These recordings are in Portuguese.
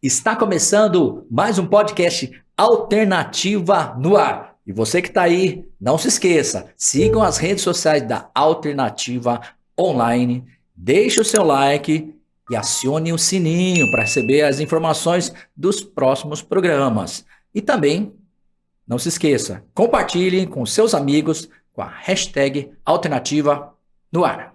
Está começando mais um podcast Alternativa no Ar. E você que está aí, não se esqueça, sigam as redes sociais da Alternativa Online, deixe o seu like e acione o sininho para receber as informações dos próximos programas. E também, não se esqueça, compartilhe com seus amigos com a hashtag Alternativa no Ar.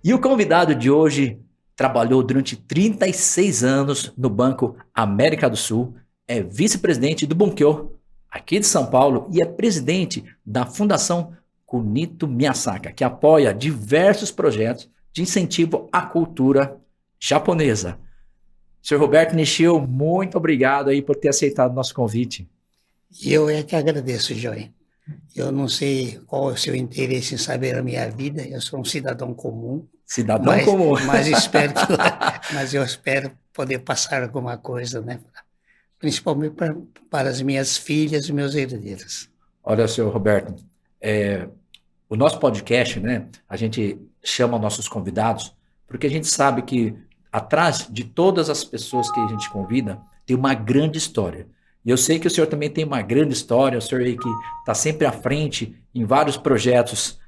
E o convidado de hoje trabalhou durante 36 anos no Banco América do Sul, é vice-presidente do Bunkyo, aqui de São Paulo, e é presidente da Fundação Kunito Miyasaka, que apoia diversos projetos de incentivo à cultura japonesa. Sr. Roberto Nishio, muito obrigado aí por ter aceitado o nosso convite. Eu é que agradeço, Joy. Eu não sei qual é o seu interesse em saber a minha vida, eu sou um cidadão comum. Comum. Mas eu espero poder passar alguma coisa, né? Principalmente para as minhas filhas e meus herdeiros. Olha, senhor Roberto, o nosso podcast, né? A gente chama nossos convidados porque a gente sabe que atrás de todas as pessoas que a gente convida tem uma grande história. E eu sei que o senhor também tem uma grande história, o senhor aí que está sempre à frente em vários projetos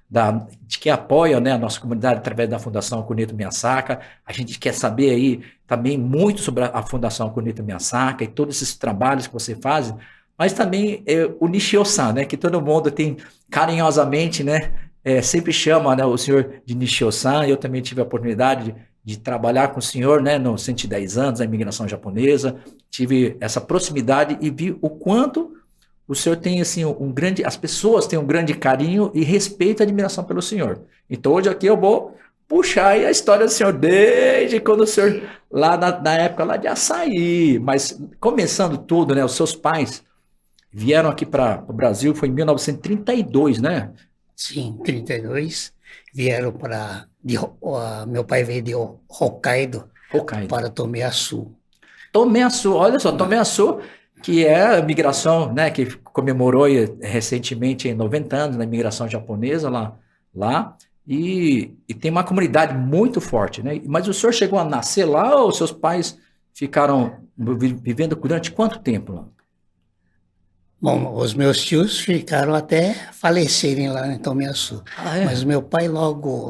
de que apoiam, né, a nossa comunidade através da Fundação Kunito Miyasaka. A gente quer saber aí também muito sobre a Fundação Kunito Miyasaka e todos esses trabalhos que você faz, mas também o Nishio-san, né, que todo mundo tem carinhosamente, né, sempre chama, né, o senhor de Nishio-san. Eu também tive a oportunidade de trabalhar com o senhor, né, nos 110 anos da imigração japonesa, tive essa proximidade e vi o quanto o senhor tem assim as pessoas têm um grande carinho e respeito e admiração pelo senhor. Então hoje aqui eu vou puxar aí a história do senhor desde quando o senhor, lá na época lá de Açaí, mas começando tudo, né, os seus pais vieram aqui para o Brasil, foi em 1932, né? Sim, 32, vieram meu pai veio de Hokkaido. Para Tomé-Açu. Tomé-Açu, olha só, Tomé-Açu, que é a migração, né, que comemorou recentemente 90 anos na imigração japonesa lá e tem uma comunidade muito forte, né? Mas o senhor chegou a nascer lá ou seus pais ficaram vivendo durante quanto tempo lá? Bom, os meus tios ficaram até falecerem lá em Tomé-Açu. Mas meu pai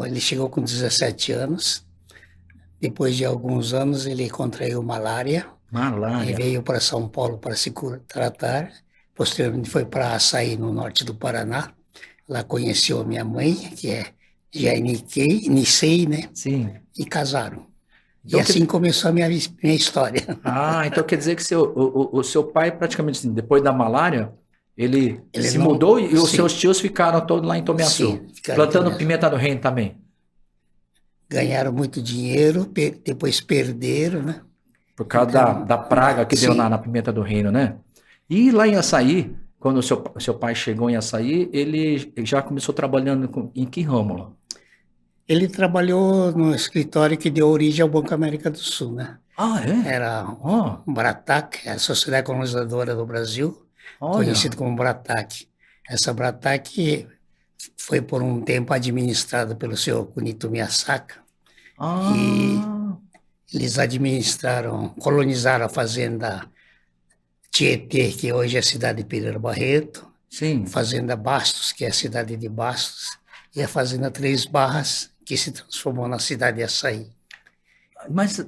ele chegou com 17 anos, depois de alguns anos ele contraiu malária. E veio para São Paulo para se tratar. Posteriormente foi para Açaí, no norte do Paraná. Lá conheceu a minha mãe, que é Nisei, né? Sim. E casaram. Então, e assim começou a minha história. Então quer dizer que o seu pai, praticamente assim, depois da malária, ele se mudou e os seus tios ficaram todos lá em Tomé-Açu, plantando pimenta do reino também. Ganharam muito dinheiro, depois perderam, né? Por causa da praga que deu na pimenta do reino, né? E lá em Açaí, quando o seu pai chegou em Açaí, ele já começou trabalhando em que ramo lá? Ele trabalhou no escritório que deu origem ao Banco América do Sul, né? Era Bratac, a Sociedade Colonizadora do Brasil, conhecido como Bratac. Essa Bratac foi por um tempo administrada pelo senhor Kunito Miyasaka. Eles colonizaram a fazenda Tietê, que hoje é a cidade de Pereira Barreto. Sim. Fazenda Bastos, que é a cidade de Bastos. E a fazenda Três Barras, que se transformou na cidade de Açaí. Mas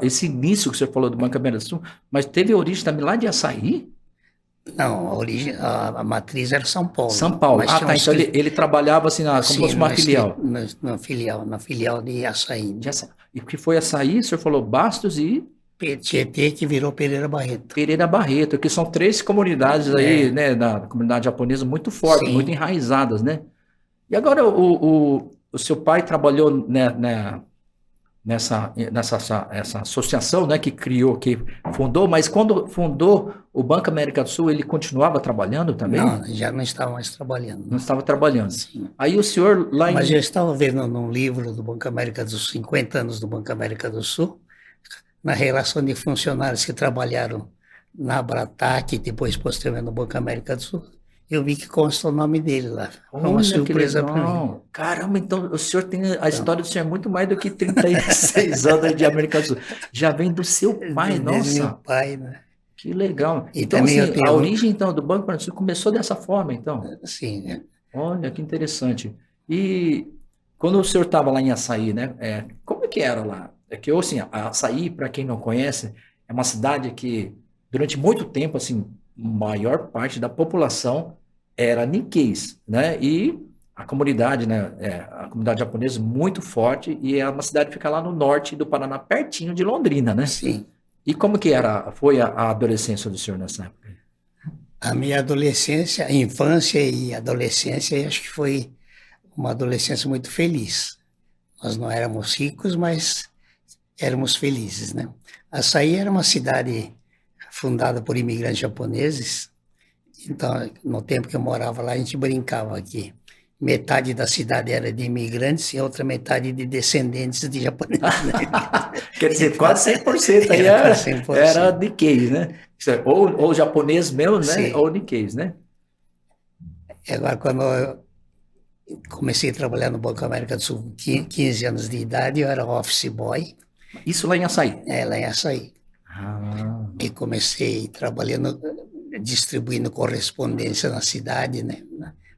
esse início que você falou do Banco América do Sul, mas teve origem também lá de Açaí? Não, a matriz era São Paulo. São Paulo. Então ele trabalhava assim como se fosse uma filial. Na filial de Açaí. E que foi Açaí, o senhor falou Bastos e... Tietê, que virou Pereira Barreto. Pereira Barreto, que são 3 comunidades aí, né, da comunidade japonesa muito fortes, muito enraizadas, né? E agora o seu pai trabalhou nessa associação, né, que fundou, mas quando fundou o Banco América do Sul, ele continuava trabalhando também? Não, já não estava mais trabalhando. Não estava trabalhando. Sim. Aí o senhor lá Mas eu estava vendo num livro do Banco América do Sul, 50 anos do Banco América do Sul, na relação de funcionários que trabalharam na Bratac e depois posteriormente no Banco América do Sul, eu vi que consta o nome dele lá. Foi uma Olha que surpresa para mim. legal. Caramba, então o senhor tem a história do senhor é muito mais do que 36 anos de América do Sul. Já vem do seu pai, Desde meu nossa, pai, né? que legal. E Então, também eu assim, a tenho, origem então do Banco Panasul começou dessa forma, então. assim, Olha que interessante. E quando o senhor estava lá em Açaí, né? Como é que era lá? É que assim, Açaí, para quem não conhece, é uma cidade que durante muito tempo, assim, maior parte da população era Nikkeis, né? E a comunidade, né? A comunidade japonesa muito forte e é uma cidade que fica lá no norte do Paraná, pertinho de Londrina, né? sim. E como que foi a adolescência do senhor nessa época? A minha adolescência, infância e adolescência, eu acho que foi uma adolescência muito feliz. Nós não éramos ricos, mas éramos felizes, né? Açaí era uma cidade fundada por imigrantes japoneses. Então, no tempo que eu morava lá, a gente brincava aqui. Metade da cidade era de imigrantes e a outra metade de descendentes de japoneses. Quer dizer, quase 100% aí Era era, 100%. era Nikkei, né? Isso é, ou japonês mesmo, né? Sim. Ou Nikkeis, né? E agora, quando eu comecei a trabalhar no Banco América do Sul, com 15 anos de idade, eu era office boy, Isso lá em Açaí. lá em Açaí. Ah, E comecei trabalhando, distribuindo correspondência na cidade, né?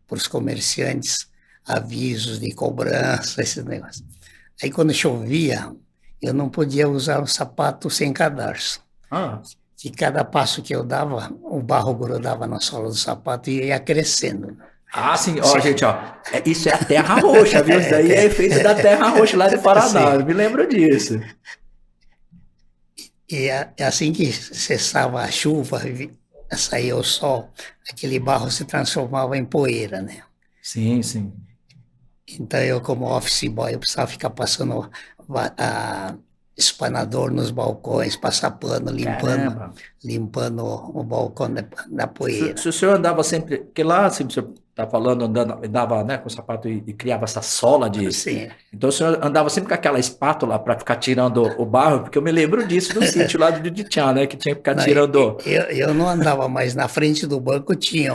Para os comerciantes, avisos de cobrança, esses negócios. Aí, quando chovia, eu não podia usar um sapato sem cadarço. ah. E cada passo que eu dava, o barro grudava na sola do sapato e ia crescendo. Ah, sim, ó, gente, ó. Isso é a terra roxa, viu? Isso daí é efeito da terra roxa lá do Paraná. Eu me lembro disso. E assim que cessava a chuva, saía o sol, aquele barro se transformava em poeira, né? Sim, sim. Então eu, como office boy, eu precisava ficar passando espanador nos balcões, passar pano, Caramba. limpando o balcão da poeira. Se o senhor andava sempre, porque lá, assim, o senhor está falando, andava, né, com o sapato e criava essa sola de. Sim. Então o senhor andava sempre com aquela espátula para ficar tirando o barro, porque eu me lembro disso no sítio lá do Tchan, né, que tinha que ficar Não, tirando eu não andava, mas na frente do banco tinha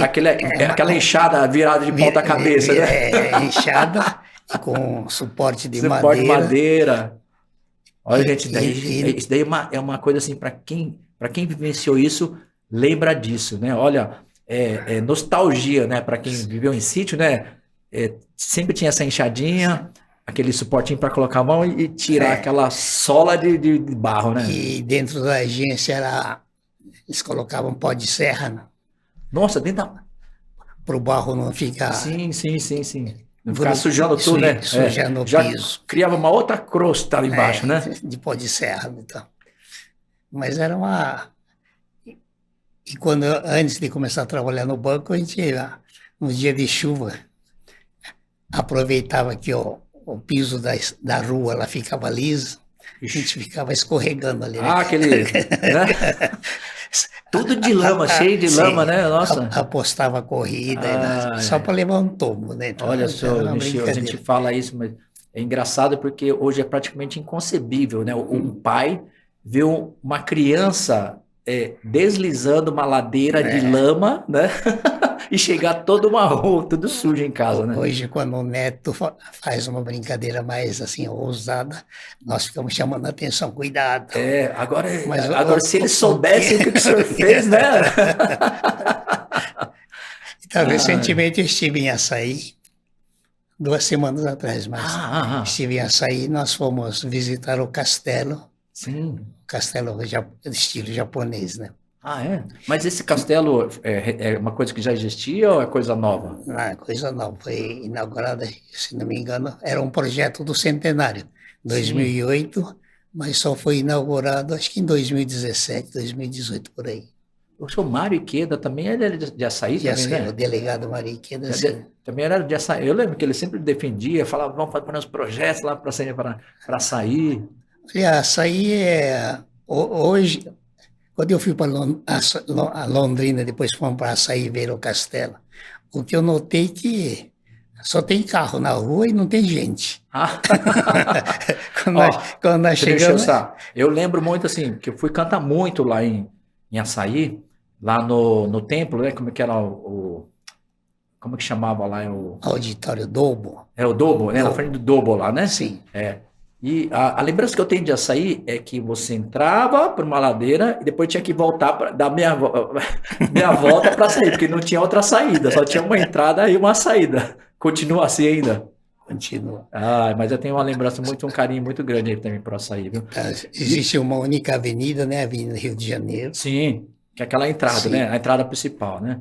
aquela enxada virada de ponta cabeça, né? enxada com suporte de Suporte de madeira. madeira. Olha, gente, E- isso daí é uma coisa assim, para quem vivenciou isso, lembra disso, né? Olha, é nostalgia, né? Para quem viveu em sítio, né? Sempre tinha essa enxadinha, aquele suportinho para colocar a mão e tirar aquela sola de barro, né? E dentro da agência eles colocavam pó de serra, né? Nossa, dentro da. Para o barro não ficar Sim. Não ficar sujando Su- tudo, né? sujando o Já piso. criava uma outra crosta ali embaixo, né? de pó de serra. Então. Mas era uma. E quando antes de começar a trabalhar no banco, a gente, no dia de chuva, aproveitava que o piso da rua ela ficava liso, a gente ficava escorregando ali, né? Ah, aquele. Né? Tudo de lama, cheio de Sim, lama, né? Nossa. apostava a corrida, Ah, só para levar um tombo, né? Então, olha era só, uma Michel, a gente brincadeira. fala isso, mas é engraçado porque hoje é praticamente inconcebível, né? Um pai ver uma criança deslizando uma ladeira de lama, né? E chegar todo marrom, tudo sujo em casa, né? Hoje, quando o neto faz uma brincadeira mais assim ousada, nós ficamos chamando a atenção, cuidado. Agora, Mas agora se eles soubessem o que o senhor fez, né? Então, recentemente eu estive em Açaí, 2 semanas atrás, mas estive em Açaí, nós fomos visitar o castelo, Sim. de estilo japonês, né? Ah, é? Mas esse castelo é uma coisa que já existia ou é coisa nova? Não é coisa nova, foi inaugurada, se não me engano, era um projeto do centenário, 2008, mas só foi inaugurado acho que em 2017, 2018, por aí. O senhor Mário Ikeda também era de Açaí, também, né? O delegado Mário Ikeda, sim. Também era de Açaí. Eu lembro que ele sempre defendia, falava, vamos fazer uns projetos lá para Açaí. Olha, Açaí hoje, quando eu fui para Londrina, depois fomos para Açaí ver o castelo, o que eu notei que só tem carro na rua e não tem gente. Quando nós chegamos... Eu lembro muito assim, que eu fui cantar muito lá em Açaí, lá no templo, né? Como é que era como é que chamava lá? Auditório Dobo. É o Dobo, né? Na Dobo. frente do Dobo lá, né? Sim. É. E a lembrança que eu tenho de açaí é que você entrava por uma ladeira e depois tinha que voltar para dar meia volta para sair, porque não tinha outra saída, só tinha uma entrada e uma saída. Continua assim ainda. Continua. Ah, mas eu tenho uma lembrança um carinho muito grande aí também para açaí, viu? Existe uma única avenida, né? Avenida Rio de Janeiro. Sim, que é aquela entrada, Sim. né? A entrada principal, né?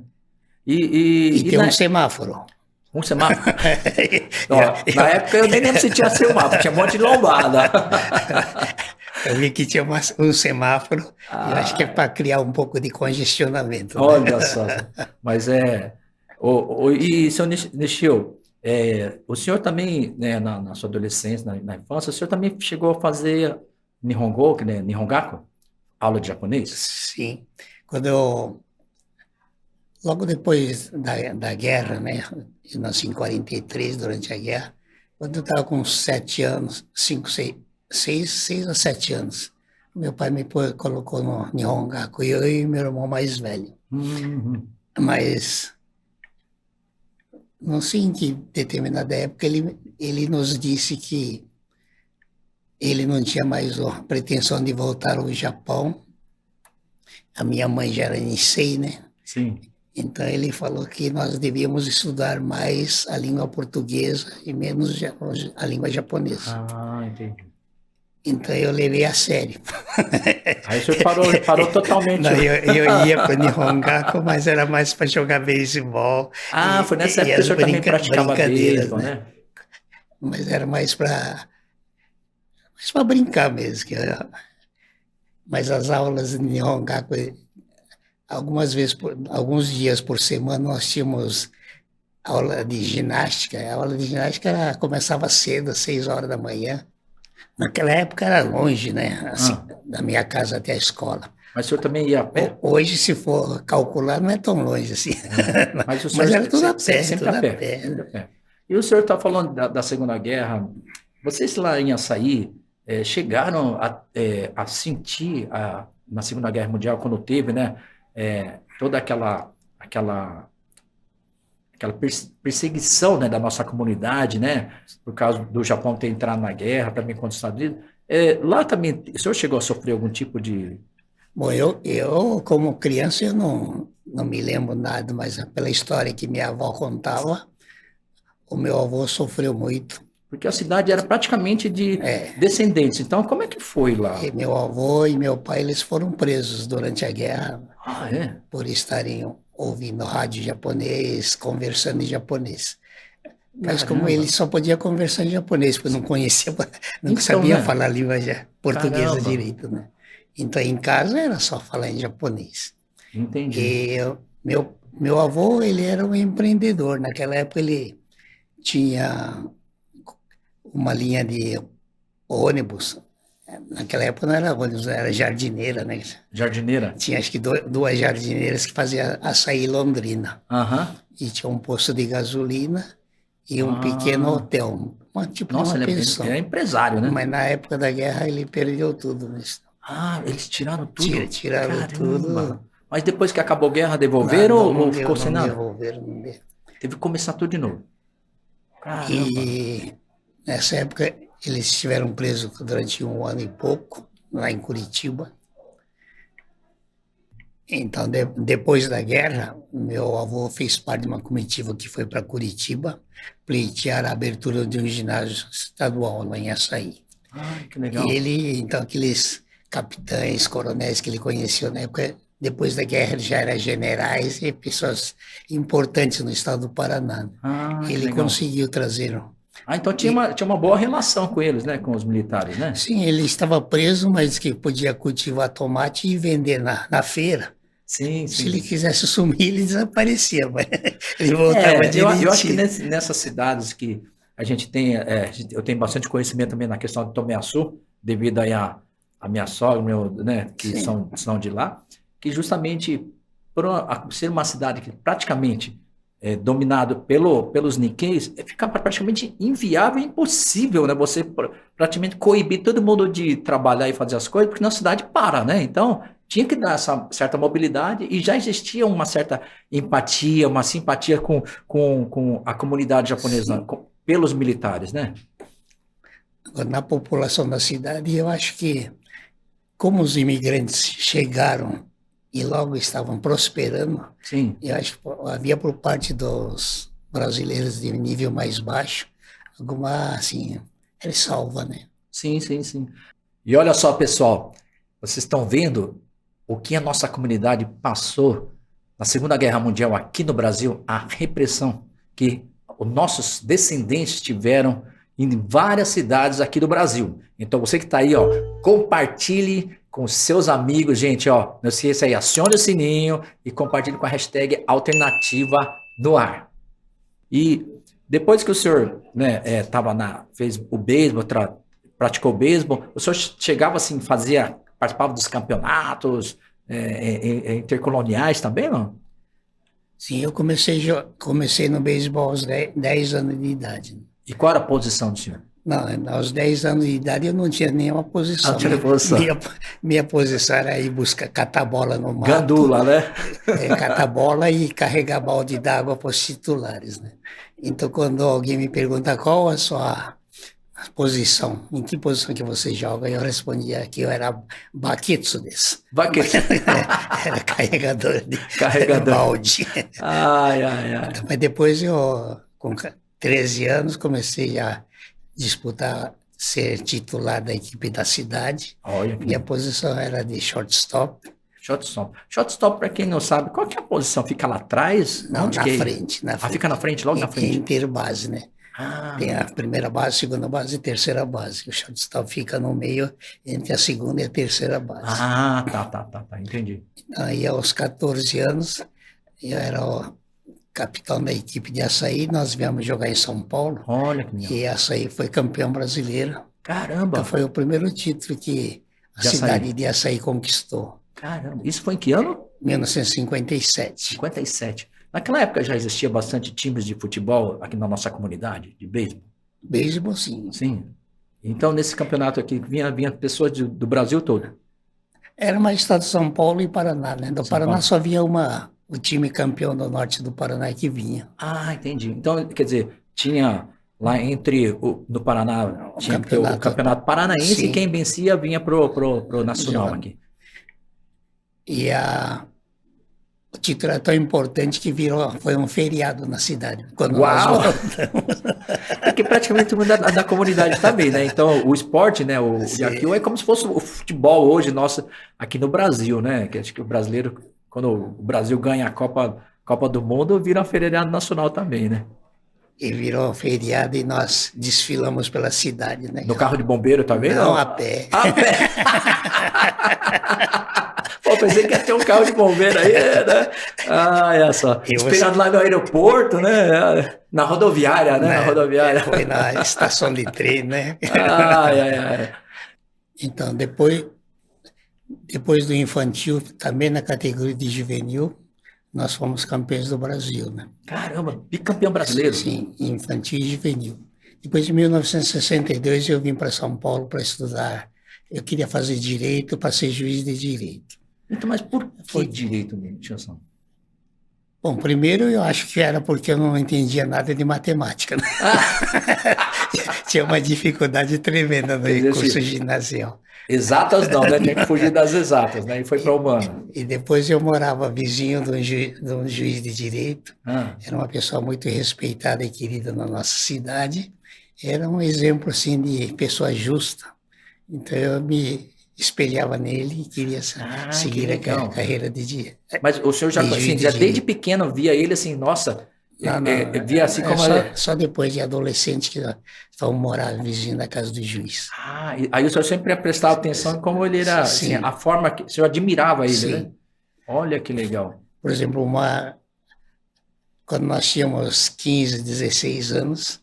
E tem um semáforo. Um semáforo? Ó, na época eu nem lembro se tinha semáforo, tinha um monte de lombada. Eu vi que tinha um semáforo, eu acho que é para criar um pouco de congestionamento. Né? Olha só, mas e seu Nishio, o senhor também, né, na sua adolescência, na infância, o senhor também chegou a fazer Nihongo, né, Nihongaku, aula de japonês? Sim, logo depois da guerra, né, eu nasci em 43, durante a guerra, quando eu estava com 7 anos, 6 a 7 anos, meu pai me colocou no Nihongaku, eu e meu irmão mais velho. Uhum. Mas não sei em que determinada época ele nos disse que ele não tinha mais a pretensão de voltar ao Japão. A minha mãe já era Nisei, né? Sim. Então ele falou que nós devíamos estudar mais a língua portuguesa e menos a língua japonesa. Ah, entendi. Então eu levei a sério. Aí o senhor parou totalmente. Não, eu ia para o Nihongaku, mas era mais para jogar beisebol. Ah, foi nessa época que o senhor também praticava beisebol, né? Mas era mais para brincar mesmo. Mas as aulas de Nihongaku, alguns dias por semana, nós tínhamos aula de ginástica. A aula de ginástica começava cedo, às 6 horas da manhã. Naquela época era longe, né? Assim, da minha casa até a escola. Mas o senhor também ia a pé? Hoje, se for calcular, não é tão longe assim. Mas era tudo a pé. Sempre a pé. E o senhor está falando da Segunda Guerra. Vocês lá em Açaí chegaram a sentir na Segunda Guerra Mundial, quando teve, né, toda aquela perseguição, né, da nossa comunidade, né, por causa do Japão ter entrado na guerra, também contra os Estados Unidos. Lá também, o senhor chegou a sofrer algum tipo de... Bom, eu como criança, eu não me lembro nada, mas pela história que minha avó contava, o meu avô sofreu muito. Porque a cidade era praticamente de descendentes. Então, como é que foi lá? E meu avô e meu pai, eles foram presos durante a guerra por estarem ouvindo rádio japonês, conversando em japonês. Mas como ele só podia conversar em japonês, porque não conhecia, não sabia falar a língua portuguesa direito, né? Então, em casa era só falar em japonês. Entendi. E meu avô, ele era um empreendedor. Naquela época, ele tinha uma linha de ônibus. Naquela época não era ônibus, era jardineira, né? Jardineira? Tinha acho que duas jardineiras que faziam açaí Londrina. E tinha um posto de gasolina e um pequeno hotel. Tipo Nossa, uma ele pensão. é empresário, né? Mas na época da guerra ele perdeu tudo. Né? Eles tiraram tudo? Tiraram tudo. Mas depois que acabou a guerra, devolveram ou ficou sem nada? Devolveram, não deu. Teve que começar tudo de novo. Caramba. E nessa época eles estiveram presos durante 1 ano e pouco, lá em Curitiba. Então, depois da guerra, meu avô fez parte de uma comitiva que foi para Curitiba pleitear a abertura de um ginásio estadual lá em Açaí. Que legal. E ele, então, aqueles capitães, coronéis que ele conheceu na época, depois da guerra, ele já eram generais e pessoas importantes no estado do Paraná. Ele conseguiu trazer... então tinha uma boa relação com eles, né? Com os militares, né? Sim, ele estava preso, mas que podia cultivar tomate e vender na feira. Sim. Se ele quisesse sumir, ele desaparecia, mas ele voltava direitinho. Eu acho que nessas cidades que a gente tem, eu tenho bastante conhecimento também na questão de Tomé Açu, devido aí a minha sogra, né, que são de lá, que justamente por ser uma cidade que praticamente dominado pelos Nikkeis, fica praticamente inviável e impossível, né? Você praticamente coibir todo mundo de trabalhar e fazer as coisas, porque na cidade para, né? Então, tinha que dar essa certa mobilidade e já existia uma certa empatia, uma simpatia com a comunidade japonesa, pelos militares, né? Agora, na população da cidade, eu acho que, como os imigrantes chegaram e logo estavam prosperando, Sim. eu acho que havia por parte dos brasileiros de nível mais baixo alguma, assim, ressalva, né? Sim, sim, sim. E olha só, pessoal, vocês estão vendo o que a nossa comunidade passou na Segunda Guerra Mundial aqui no Brasil, a repressão que os nossos descendentes tiveram em várias cidades aqui do Brasil. Então você que está aí, ó, compartilhe com seus amigos, gente, ó, não esqueça aí, acione o sininho e compartilhe com a hashtag Alternativa no Ar. E depois que o senhor, né, fez o beisebol, praticou o beisebol, o senhor chegava assim, participava dos campeonatos intercoloniais também, não? Sim, eu comecei no beisebol aos 10 anos de idade. E qual era a posição do senhor? Não, aos 10 anos de idade eu não tinha nenhuma posição. Não tinha posição. Minha posição era ir catar bola no mato. Gandula, né? Catar bola e carregar balde d'água para os titulares, né? Então, quando alguém me pergunta qual a sua posição, em que posição que você joga, eu respondia que eu era bakitsu desu. Bakitsu. Era carregador de balde. Ai. Mas depois com 13 anos, comecei a disputar, ser titular da equipe da cidade. Olha, minha posição era de shortstop. Shortstop, para quem não sabe, qual que é a posição? Fica lá atrás? Não, na frente. Fica na frente, logo na frente? Interbase, né? Tem a primeira base, segunda base e terceira base. O shortstop fica no meio entre a segunda e a terceira base. Tá, entendi. Aí, aos 14 anos, eu era o capitão da equipe de Açaí, nós viemos jogar em São Paulo. Olha que legal. E Açaí foi campeão brasileiro. Caramba! Então foi o primeiro título que a cidade de Açaí conquistou. Caramba, isso foi em que ano? 1957. 57. Naquela época já existia bastante times de futebol aqui na nossa comunidade, de beisebol? Beisebol, sim. Sim. Então, nesse campeonato aqui, vinha pessoas do Brasil todo? Era mais estado de São Paulo e Paraná, né? Do Paraná só vinha o time campeão do norte do Paraná que vinha. Ah, entendi. Então, quer dizer, tinha lá no Paraná, tinha o campeonato paranaense, sim. E quem vencia vinha pro nacional aqui. E o título era tão importante que foi um feriado na cidade. Quando Uau! Porque praticamente todo mundo da comunidade também, né? Então, o esporte, né? O Yakyu é como se fosse o futebol hoje nosso aqui no Brasil, né? Que acho que o brasileiro, quando o Brasil ganha a Copa do Mundo, vira um feriado nacional também, né? E virou feriado e nós desfilamos pela cidade, né? No carro de bombeiro também? Não, a pé. A pé! Pô, pensei que ia ter um carro de bombeiro aí, né? Olha só. Esperando lá no aeroporto, né? Na rodoviária, né? Na rodoviária. Foi na estação de trem, né? Ai. Então, depois do infantil, também na categoria de juvenil, nós fomos campeões do Brasil, né? Caramba, bicampeão brasileiro. Sim, infantil e juvenil. Depois de 1962, eu vim para São Paulo para estudar. Eu queria fazer direito para ser juiz de direito. Então, mas por que direito mesmo, Tiação? Bom, primeiro eu acho que era porque eu não entendia nada de matemática, né? Tinha uma dificuldade tremenda no curso ginasial. Exatas não, né? Tinha que fugir das exatas, né? E foi para humano. E depois eu morava vizinho de um juiz de direito. Era uma pessoa muito respeitada e querida na nossa cidade. Era um exemplo, assim, de pessoa justa. Então eu me espelhava nele e queria seguir a carreira de direito. Mas o senhor já desde pequeno via ele assim, nossa... via assim como só depois de adolescente que vão morar vizinho da casa do juiz. Aí o senhor sempre prestava atenção em como ele era, assim, a forma que o senhor admirava ele, sim, né? Olha que legal. Por exemplo, quando nós tínhamos 15, 16 anos,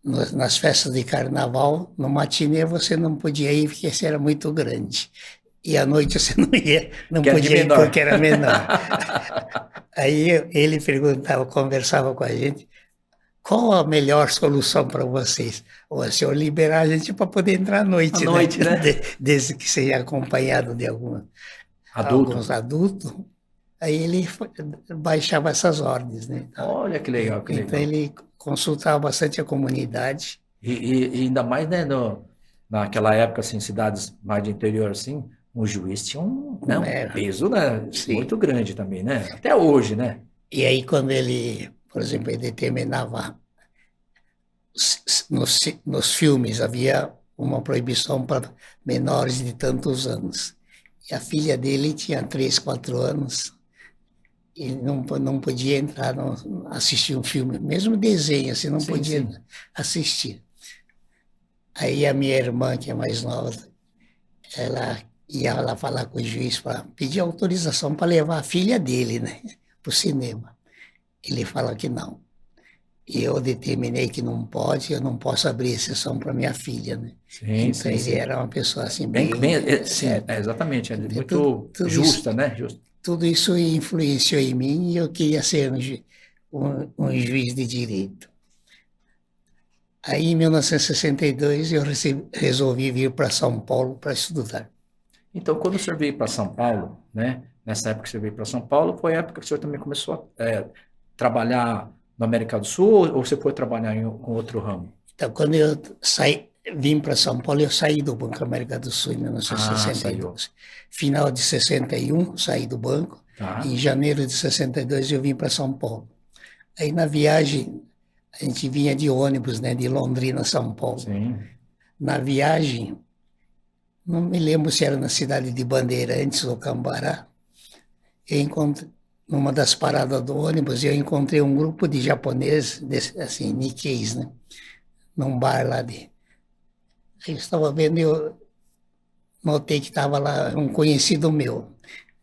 nas festas de carnaval, no matinê você não podia ir porque você era muito grande. E à noite você não podia ir porque era menor. Aí ele conversava com a gente, qual a melhor solução para vocês? O senhor liberar a gente para poder entrar à noite, né? Desde que seja acompanhado de alguma. alguns adultos, aí ele baixava essas ordens, né? Olha que legal, que Então legal. ele consultava bastante a comunidade. E ainda mais, né, naquela época, assim, cidades mais de interior, assim, o juiz tinha um Né? peso, né, Sim. muito grande também, né? Até hoje, né? E aí quando ele, por exemplo, ele determinava nos filmes havia uma proibição para menores de tantos anos. E a filha dele tinha 3, 4 anos e não podia entrar, assistir um filme, mesmo desenho, assim, não Sim, podia sim. assistir. Aí a minha irmã, que é mais nova, ela ia lá falar com o juiz para pedir autorização para levar a filha dele, né, para o cinema. Ele fala que não. E eu determinei que não pode, eu não posso abrir exceção para minha filha, né? Sim, Então sim, ele sim. era uma pessoa assim Bem, bem sim, certa. exatamente, é Então, muito justa, né? Justa. tudo isso influenciou em mim e eu queria ser um juiz de direito. Aí, em 1962, eu resolvi vir para São Paulo para estudar. Então, quando o senhor veio para São Paulo, né? Nessa época que você veio para São Paulo, foi a época que o senhor também começou a trabalhar na América do Sul ou você foi trabalhar em outro ramo? Então, quando eu vim para São Paulo, eu saí do Banco América do Sul em Ah, saiu. 1962. Final de 61, saí do banco. Tá. Em janeiro de 62, eu vim para São Paulo. Aí, na viagem, a gente vinha de ônibus, né, de Londrina a São Paulo. Sim. Na viagem, não me lembro se era na cidade de Bandeirantes ou Cambará, eu encontrei, numa das paradas do ônibus, eu encontrei um grupo de japoneses, assim, Nikkeis, né, num bar lá de... Aí eu estava vendo, eu notei que estava lá um conhecido meu.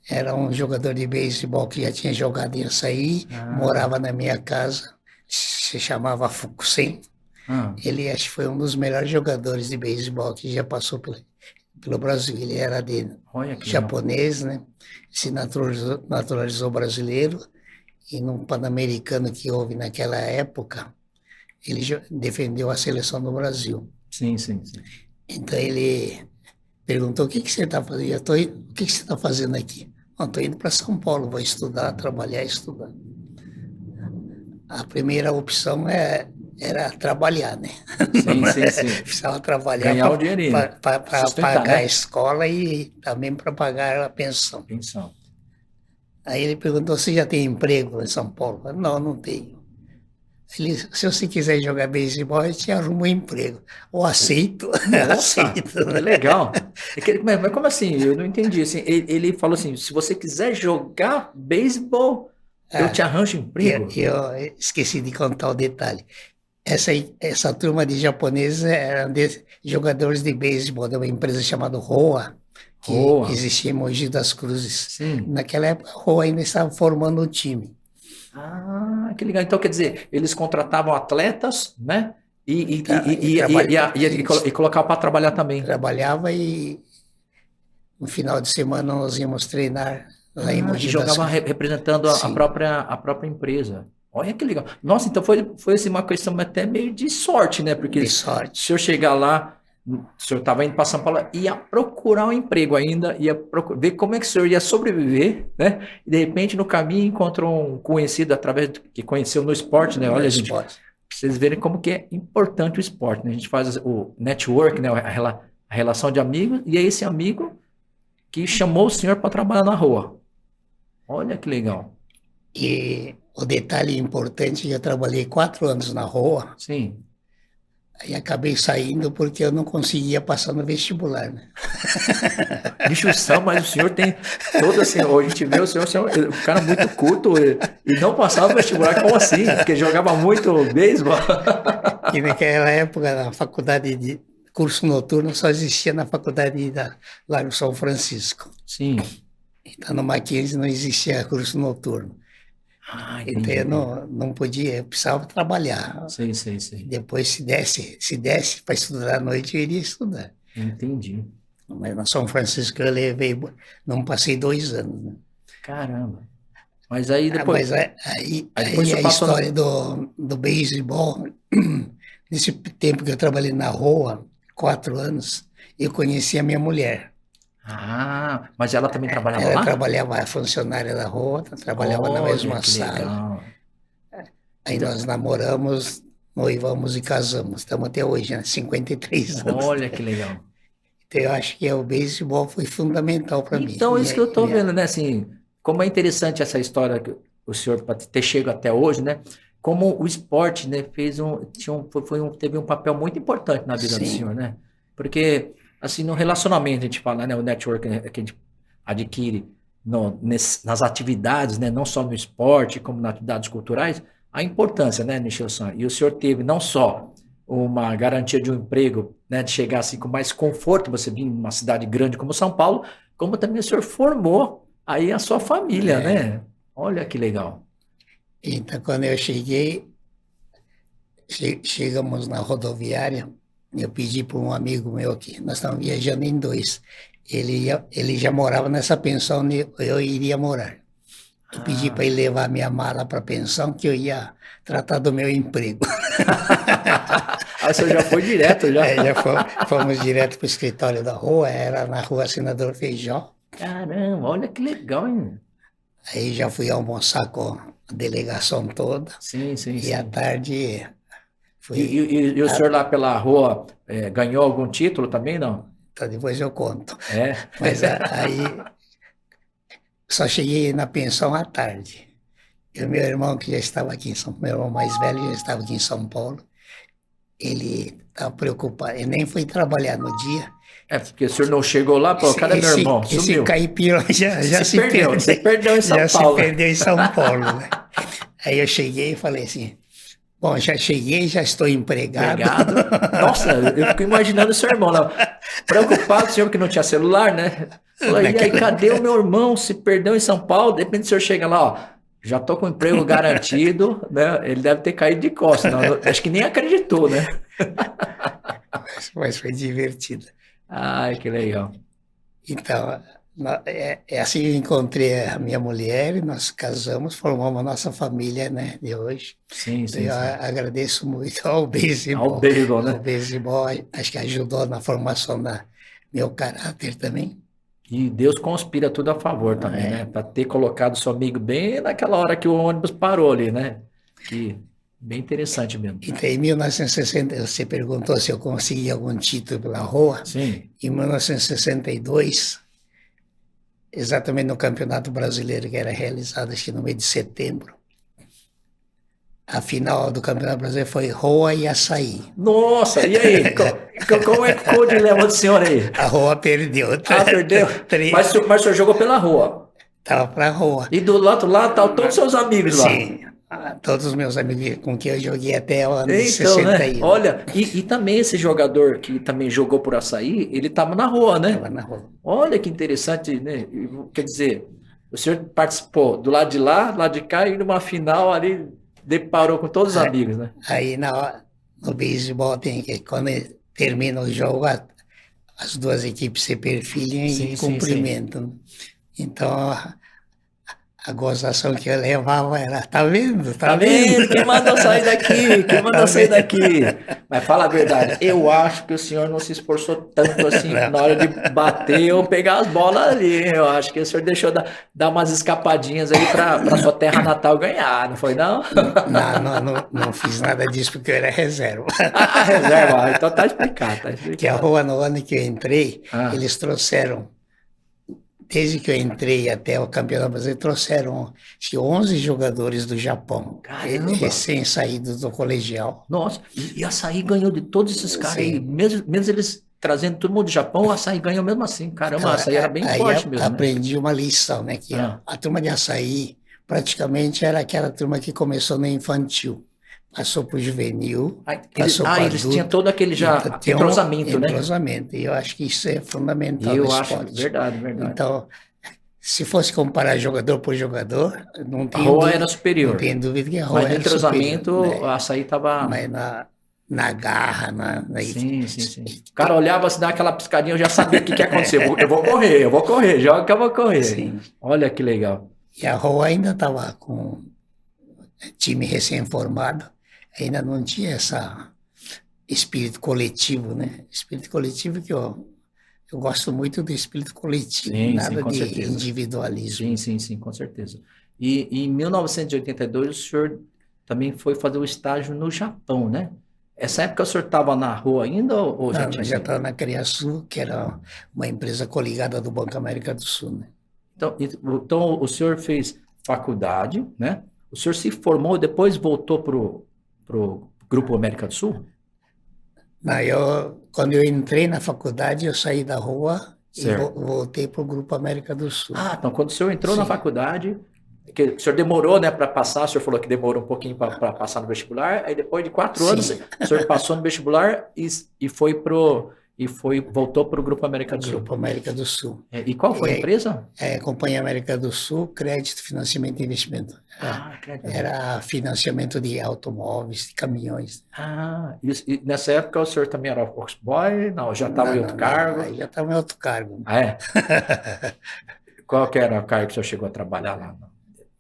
Era um jogador de beisebol que já tinha jogado em Açaí, morava na minha casa, se chamava Fukusen. Ele acho que foi um dos melhores jogadores de beisebol que já passou pelo Brasil. Ele era de japonês, né? Se naturalizou brasileiro e num Pan-Americano que houve naquela época, ele defendeu a seleção do Brasil. Sim, sim, sim. Então ele perguntou: o que você está fazendo? O que você está fazendo aqui? Estou indo para São Paulo, vou estudar, trabalhar e estudar. A primeira opção era trabalhar, né? Sim, sim, sim. Precisava trabalhar Ganhar o dinheirinho. para pagar, né, a escola e também para pagar a pensão. Pensão. Aí ele perguntou: você já tem emprego em São Paulo? Eu falei: não, não tenho. Ele, se você quiser jogar beisebol, eu te arrumo um emprego. Ou aceito. Nossa, aceito, que legal. Mas como assim? Eu não entendi. Assim, ele falou assim, se você quiser jogar beisebol, eu te arranjo emprego. Eu esqueci de contar o detalhe. Essa turma de japoneses eram jogadores de beisebol de uma empresa chamada Roa, que existia em Mogi das Cruzes. Sim. Naquela época, a Roa ainda estava formando um time. Ah, que legal. Então, quer dizer, eles contratavam atletas, né? E colocavam para trabalhar também. Trabalhava e no final de semana nós íamos treinar lá em Mogi das Cruzes. Jogava representando a própria empresa. Olha que legal. Nossa, então foi assim, uma questão até meio de sorte, né? Porque se o senhor chegar lá, o senhor estava indo para São Paulo, ia procurar um emprego ainda, ia ver como é que o senhor ia sobreviver, né? E de repente no caminho encontrou um conhecido que conheceu no esporte, né? Olha, gente, pra vocês verem como que é importante o esporte, né? A gente faz o network, né? A relação de amigos, e é esse amigo que chamou o senhor para trabalhar na rua. Olha que legal. E o detalhe importante, eu trabalhei 4 anos na rua. Sim. Aí acabei saindo porque eu não conseguia passar no vestibular, né? Instrução, mas o senhor tem toda assim, a gente vê o senhor é um cara muito culto e não passava no vestibular, como assim? Porque jogava muito beisebol. E naquela época, na faculdade de curso noturno só existia na faculdade da Lago São Francisco. Sim. Então no Mackenzie não existia curso noturno. Então eu não podia, eu precisava trabalhar. Sim. Depois, se desse para estudar à noite, eu iria estudar. Entendi. Mas na São Francisco eu não passei 2 anos. Né? Caramba. Mas aí depois... Mas aí a história do beisebol, nesse tempo que eu trabalhei na rua, 4 anos, eu conheci a minha mulher. Ah, mas ela também trabalhava Ela lá? trabalhava, é funcionária da rua, trabalhava na Olha, mesma que sala. legal. Aí Então, nós namoramos, noivamos e casamos. Estamos até hoje, né? 53 anos. olha que legal. Então eu acho que o beisebol foi fundamental para mim. Então, isso que eu estou vendo, né? Assim, como é interessante essa história que o senhor pode ter chegado até hoje, né? Como o esporte, né, teve um papel muito importante na vida do senhor, Sim, né? Porque, assim, no relacionamento, a gente fala, né? O network, né, que a gente adquire nas atividades, né? Não só no esporte, como nas atividades culturais, a importância, né, Nishio-san? E o senhor teve não só uma garantia de um emprego, né? De chegar assim com mais conforto, você vir em uma cidade grande como São Paulo, como também o senhor formou aí a sua família, é. né? Olha que legal. Então quando eu cheguei, chegamos na rodoviária, eu pedi para um amigo meu que nós estávamos viajando em dois. Ele já morava nessa pensão onde eu iria morar. Eu pedi Ah. para ele levar minha mala para a pensão, que eu ia tratar do meu emprego. Aí o senhor já foi direto, já. Aí já fomos direto para o escritório da rua, era na rua Senador Feijó. Caramba, olha que legal, hein? Aí já fui almoçar com a delegação toda. Sim, sim, E à sim. tarde E, fui. e- e o senhor lá pela rua ganhou algum título também, não? Então depois eu conto. É. Mas aí só cheguei na pensão à tarde. E o meu irmão, que já estava aqui em São Paulo, meu irmão mais velho já estava aqui em São Paulo, ele estava preocupado, ele nem foi trabalhar no dia. É, porque o senhor não chegou lá, pô, cadê meu irmão? Esse Sumiu. caipira já Se se perdeu, se perdeu, perdeu em São já se Paulo. perdeu em São Paulo, né? Aí eu cheguei e falei assim, bom, já cheguei, já estou empregado. Empregado. Nossa, eu fico imaginando o seu irmão lá, preocupado, o senhor que não tinha celular, né? Falei, e aí, cadê o meu irmão? Se perdeu em São Paulo, de repente o senhor chega lá, ó, já tô com emprego garantido, né? Ele deve ter caído de costas, acho que nem acreditou, né? Mas foi divertido. Ai, que legal. Então, é assim que eu encontrei a minha mulher, e nós casamos, formamos a nossa família, né, de hoje. Sim, Então, sim, eu sim. agradeço muito ao Ao beisebol. beisebol, O né? beisebol acho que ajudou na formação do meu caráter também. E Deus conspira tudo a favor também, né? É. Para ter colocado seu amigo bem naquela hora que o ônibus parou ali, né? Que bem interessante mesmo. Então, em 1960, você perguntou se eu consegui algum título pela rua. Sim. Em 1962, exatamente no Campeonato Brasileiro, que era realizado acho que no mês de setembro, a final do Campeonato Brasileiro foi Roa e Açaí. Nossa, e aí? Como é que ficou o dilema do senhor aí? A Roa perdeu. Ah, perdeu? Mas o senhor jogou pela rua. Estava para a Roa. E do lado lá, tá todos os seus amigos lá. Sim, todos os meus amigos com quem eu joguei até o ano de Então, né? 61. Olha, e também esse jogador que também jogou por Açaí, ele tava na rua, né? Estava na Roa. Olha que interessante, né? Quer dizer, o senhor participou do lado de lá, do lado de cá, e numa final ali, deparou com todos os amigos, né? Aí no beisebol tem que, quando termina o jogo, as duas equipes se perfilham Sim, e sim, sim. cumprimentam. Então, a gozação que eu levava era, tá vendo? Tá vendo? Quem mandou sair daqui? Quem mandou Tá sair vendo? daqui? Mas fala a verdade, eu acho que o senhor não se esforçou tanto assim Não. na hora de bater ou pegar as bolas ali. Eu acho que o senhor deixou dar umas escapadinhas aí para sua terra natal ganhar, não foi não? Não fiz nada disso porque eu era reserva. A reserva, então tá explicado, tá Que a explicado. rua, no ano que eu entrei, Ah, eles trouxeram, desde que eu entrei até o Campeonato Brasileiro, trouxeram acho que 11 jogadores do Japão, caramba! recém-saídos do colegial. Nossa, e Açaí ganhou de todos esses caras aí, Sim. mesmo eles trazendo todo mundo do Japão, o Açaí ganhou mesmo assim. Caramba, o Açaí era bem Aí forte mesmo, né? aprendi uma lição, né? Que Ah. a turma de Açaí praticamente era aquela turma que começou no infantil, passou para o juvenil, passou para Eles tinham todo aquele então, tem entrosamento, né? entrosamento. E eu acho que isso é fundamental Eu no acho, esporte. verdade, verdade. Então, se fosse comparar jogador por jogador, não A tem Roa dúvida, era superior, não tem dúvida que a Roa mas no era entrosamento superior, né? o Açaí tava... Mas na garra, Sim, sim, sim. O cara olhava, se dava aquela piscadinha, eu já sabia o que ia acontecer. Eu vou correr, joga que eu vou correr. Sim. Olha que legal. E a Roa ainda estava com time recém-formado, ainda não tinha esse espírito coletivo, né? Espírito coletivo que eu eu gosto muito do espírito coletivo, Sim, sim, nada com de certeza. individualismo. Sim, com certeza. E em 1982 o senhor também foi fazer o estágio no Japão, né? Essa época o senhor estava na rua ainda ou já Não, tinha nós já saído? estava na Criasul, que era uma empresa coligada do Banco América do Sul, né? Então o senhor fez faculdade, né? O senhor se formou e depois voltou pro Grupo América do Sul? Não, quando eu entrei na faculdade, eu saí da rua e Certo. voltei para o Grupo América do Sul. Ah, então quando o senhor entrou na Sim, faculdade, que o senhor demorou, né, para passar, o senhor falou que demorou um pouquinho para passar no vestibular, aí depois de 4 anos sim, o senhor passou no vestibular voltou para o Grupo América do Sul. Grupo América do Sul. E qual foi a empresa? Companhia América do Sul, Crédito, Financiamento e Investimento. Crédito. Era financiamento de automóveis, de caminhões. E nessa época o senhor também era office boy? Não, já estava em outro cargo? Aí já estava em outro cargo. Ah, é? Qual que era o cargo que o senhor chegou a trabalhar lá?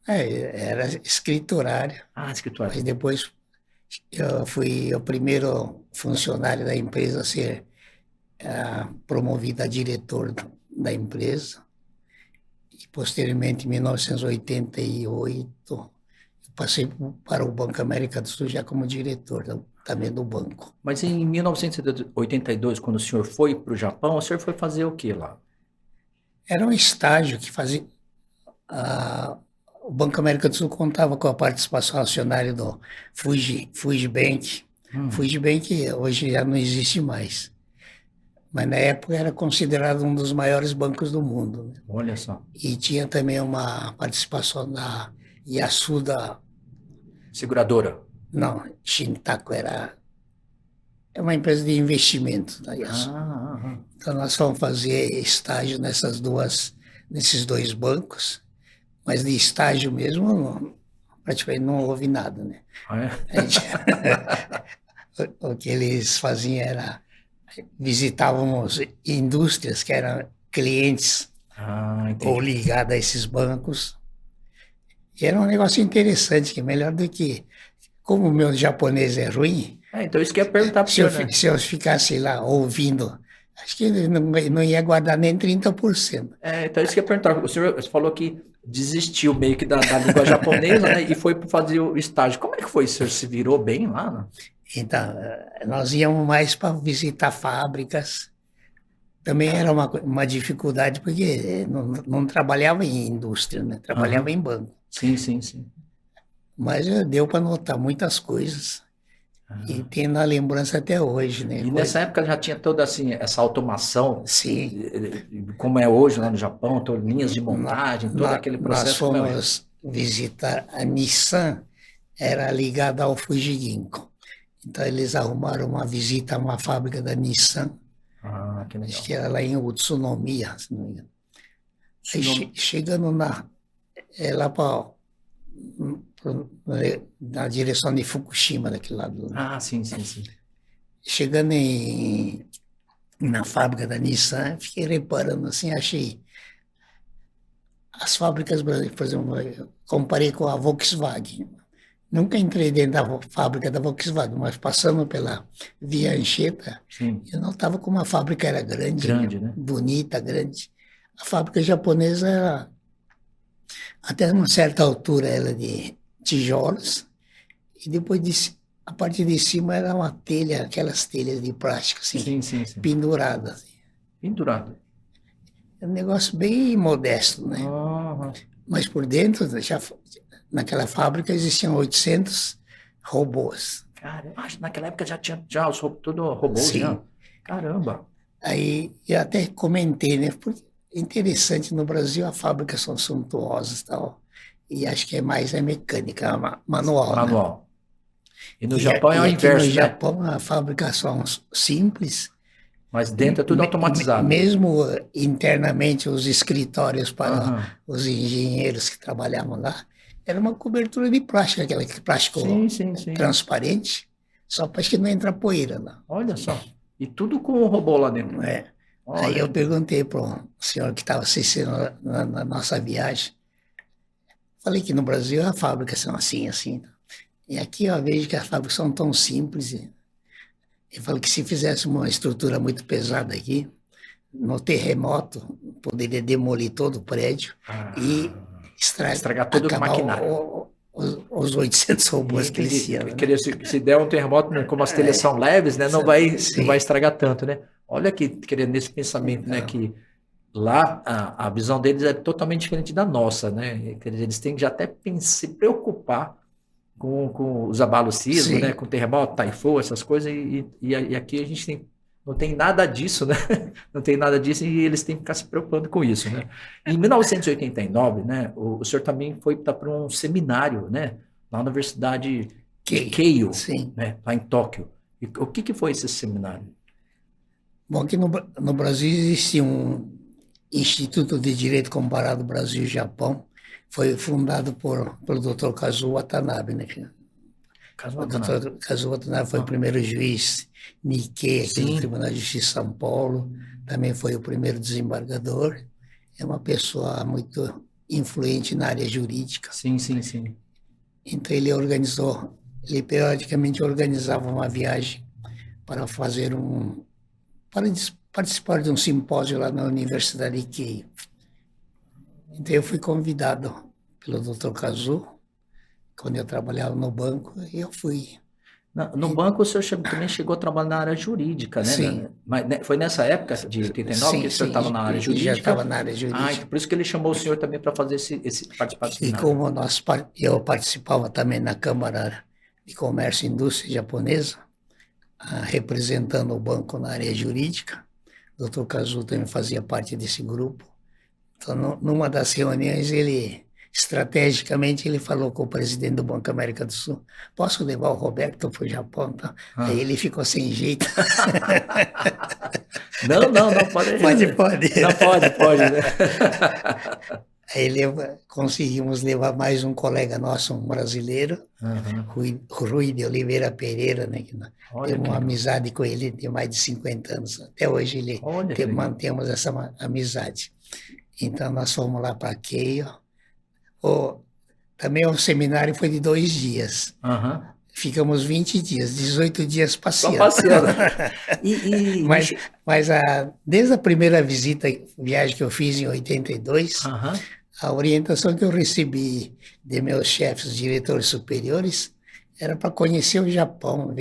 Era escriturário, Escritório. mas depois eu fui o primeiro funcionário da empresa a ser promovido a diretor da empresa. E, posteriormente, em 1988, eu passei para o Banco América do Sul já como diretor também do banco. Mas em 1982, quando o senhor foi para o Japão, o senhor foi fazer o que lá? Era um estágio que fazia... o Banco América do Sul contava com a participação acionária do Fuji Bank. Fuji Bank hoje já não existe mais. Mas na época era considerado um dos maiores bancos do mundo. Né? Olha só. E tinha também uma participação da Yasuda. Seguradora? Não, Shintaku é uma empresa de investimento da Yasuda. Então nós fomos fazer estágio nesses dois bancos, mas de estágio mesmo praticamente não houve nada. Né? O que eles faziam era visitávamos indústrias que eram clientes ou ligadas a esses bancos. E era um negócio interessante, que é melhor do que... Como o meu japonês é ruim... Então isso que eu ia perguntar para o senhor, né? Se eu ficasse lá ouvindo, acho que não ia guardar nem 30%. Então isso que eu ia perguntar. O senhor falou que desistiu meio que da língua japonesa, né? E foi fazer o estágio. Como é que foi? O senhor se virou bem lá, né? Então, nós íamos mais para visitar fábricas. Também era uma dificuldade, porque não trabalhava em indústria, né? Trabalhava em banco. Sim. Mas deu para notar muitas coisas. E tem na lembrança até hoje, né? E nessa época já tinha toda assim, essa automação, sim, como é hoje lá no Japão, linhas de montagem, todo aquele processo. Nós fomos visitar a Nissan, era ligada ao Fuji Ginko. Então eles arrumaram uma visita a uma fábrica da Nissan, que legal. acho que era lá em Utsunomiya, se não me engano. Aí, chegando lá na direção de Fukushima, daquele lado. Sim. Chegando na fábrica da Nissan, fiquei reparando assim, achei as fábricas brasileiras, por exemplo, eu comparei com a Volkswagen. Nunca entrei dentro da fábrica da Volkswagen, mas passando pela Via Anchieta, eu notava como a fábrica era grande, né? Bonita, grande. A fábrica japonesa era, até uma certa altura, ela de tijolos, e depois a parte de cima era uma telha, aquelas telhas de plástico, assim, penduradas. Pendurado. É um negócio bem modesto, né? Mas por dentro, naquela fábrica existiam 800 robôs. Caramba, naquela época já tinha tudo robôs, já? Caramba. Aí eu até comentei, né? Porque é interessante, no Brasil as fábricas são suntuosas e tal, e acho que é mais mecânica, manual. Né? E no Japão é o inverso, no Japão a fábrica são simples. Mas dentro é tudo automatizado. Mesmo internamente os escritórios para os engenheiros que trabalhavam lá, era uma cobertura de plástico, aquele plástico transparente, só para que não entra poeira lá. Olha só. E tudo com o robô lá dentro. Aí eu perguntei para o senhor que estava assistindo na nossa viagem, falei que no Brasil as fábricas são assim. E aqui eu vejo que as fábricas são tão simples. Eu falei que se fizesse uma estrutura muito pesada aqui, no terremoto, poderia demolir todo o prédio e estragar todo o maquinário. Os 800 robôs que eles tinham. Né? Se der um terremoto, como as telhas são leves, né, não vai estragar tanto, né? Olha que, querendo nesse pensamento, né, que lá a visão deles é totalmente diferente da nossa, né? Quer dizer, eles têm que já até se preocupar com os abalos sísmicos, né? Com terremoto, taifun, essas coisas, e aqui a gente não tem nada disso, né? Não tem nada disso e eles têm que ficar se preocupando com isso, né? Em 1989, né, o senhor também foi para um seminário, né? Na Universidade de Keio, né? Lá em Tóquio. E o que foi esse seminário? Bom, aqui no Brasil existe um Instituto de Direito Comparado Brasil e Japão, foi fundado pelo Dr. Kazuo Watanabe, né? O Dr. Kazuo Watanabe foi o primeiro juiz Nikkei aqui no Tribunal de Justiça de São Paulo, também foi o primeiro desembargador, é uma pessoa muito influente na área jurídica. Sim. Então ele periodicamente organizava uma viagem para fazer para participar de um simpósio lá na Universidade de Keio. Então eu fui convidado pelo Dr. Kazuo, quando eu trabalhava no banco, e eu fui. No banco o senhor também chegou a trabalhar na área jurídica, né? Sim. Mas foi nessa época de 89 que o senhor estava na área jurídica? Já estava na área jurídica. Então por isso que ele chamou o senhor também para fazer participar do seminário. E como eu participava também na Câmara de Comércio e Indústria Japonesa, representando o banco na área jurídica, o Dr. Kazuo também fazia parte desse grupo. Então, numa das reuniões, estrategicamente, ele falou com o presidente do Banco América do Sul, posso levar o Roberto para o Japão? Então, aí ele ficou sem jeito. Não pode. Pode. Não pode. Né? Aí conseguimos levar mais um colega nosso, um brasileiro, Rui de Oliveira Pereira, né? Temos uma amizade com ele de mais de 50 anos. Até hoje mantemos essa amizade. Então nós fomos lá para Keio. Também o seminário foi de 2 dias. Ficamos 20 dias, 18 dias passeando. Só passeando. Mas desde a primeira viagem que eu fiz em 82, a orientação que eu recebi de meus chefes, diretores superiores, era para conhecer o Japão,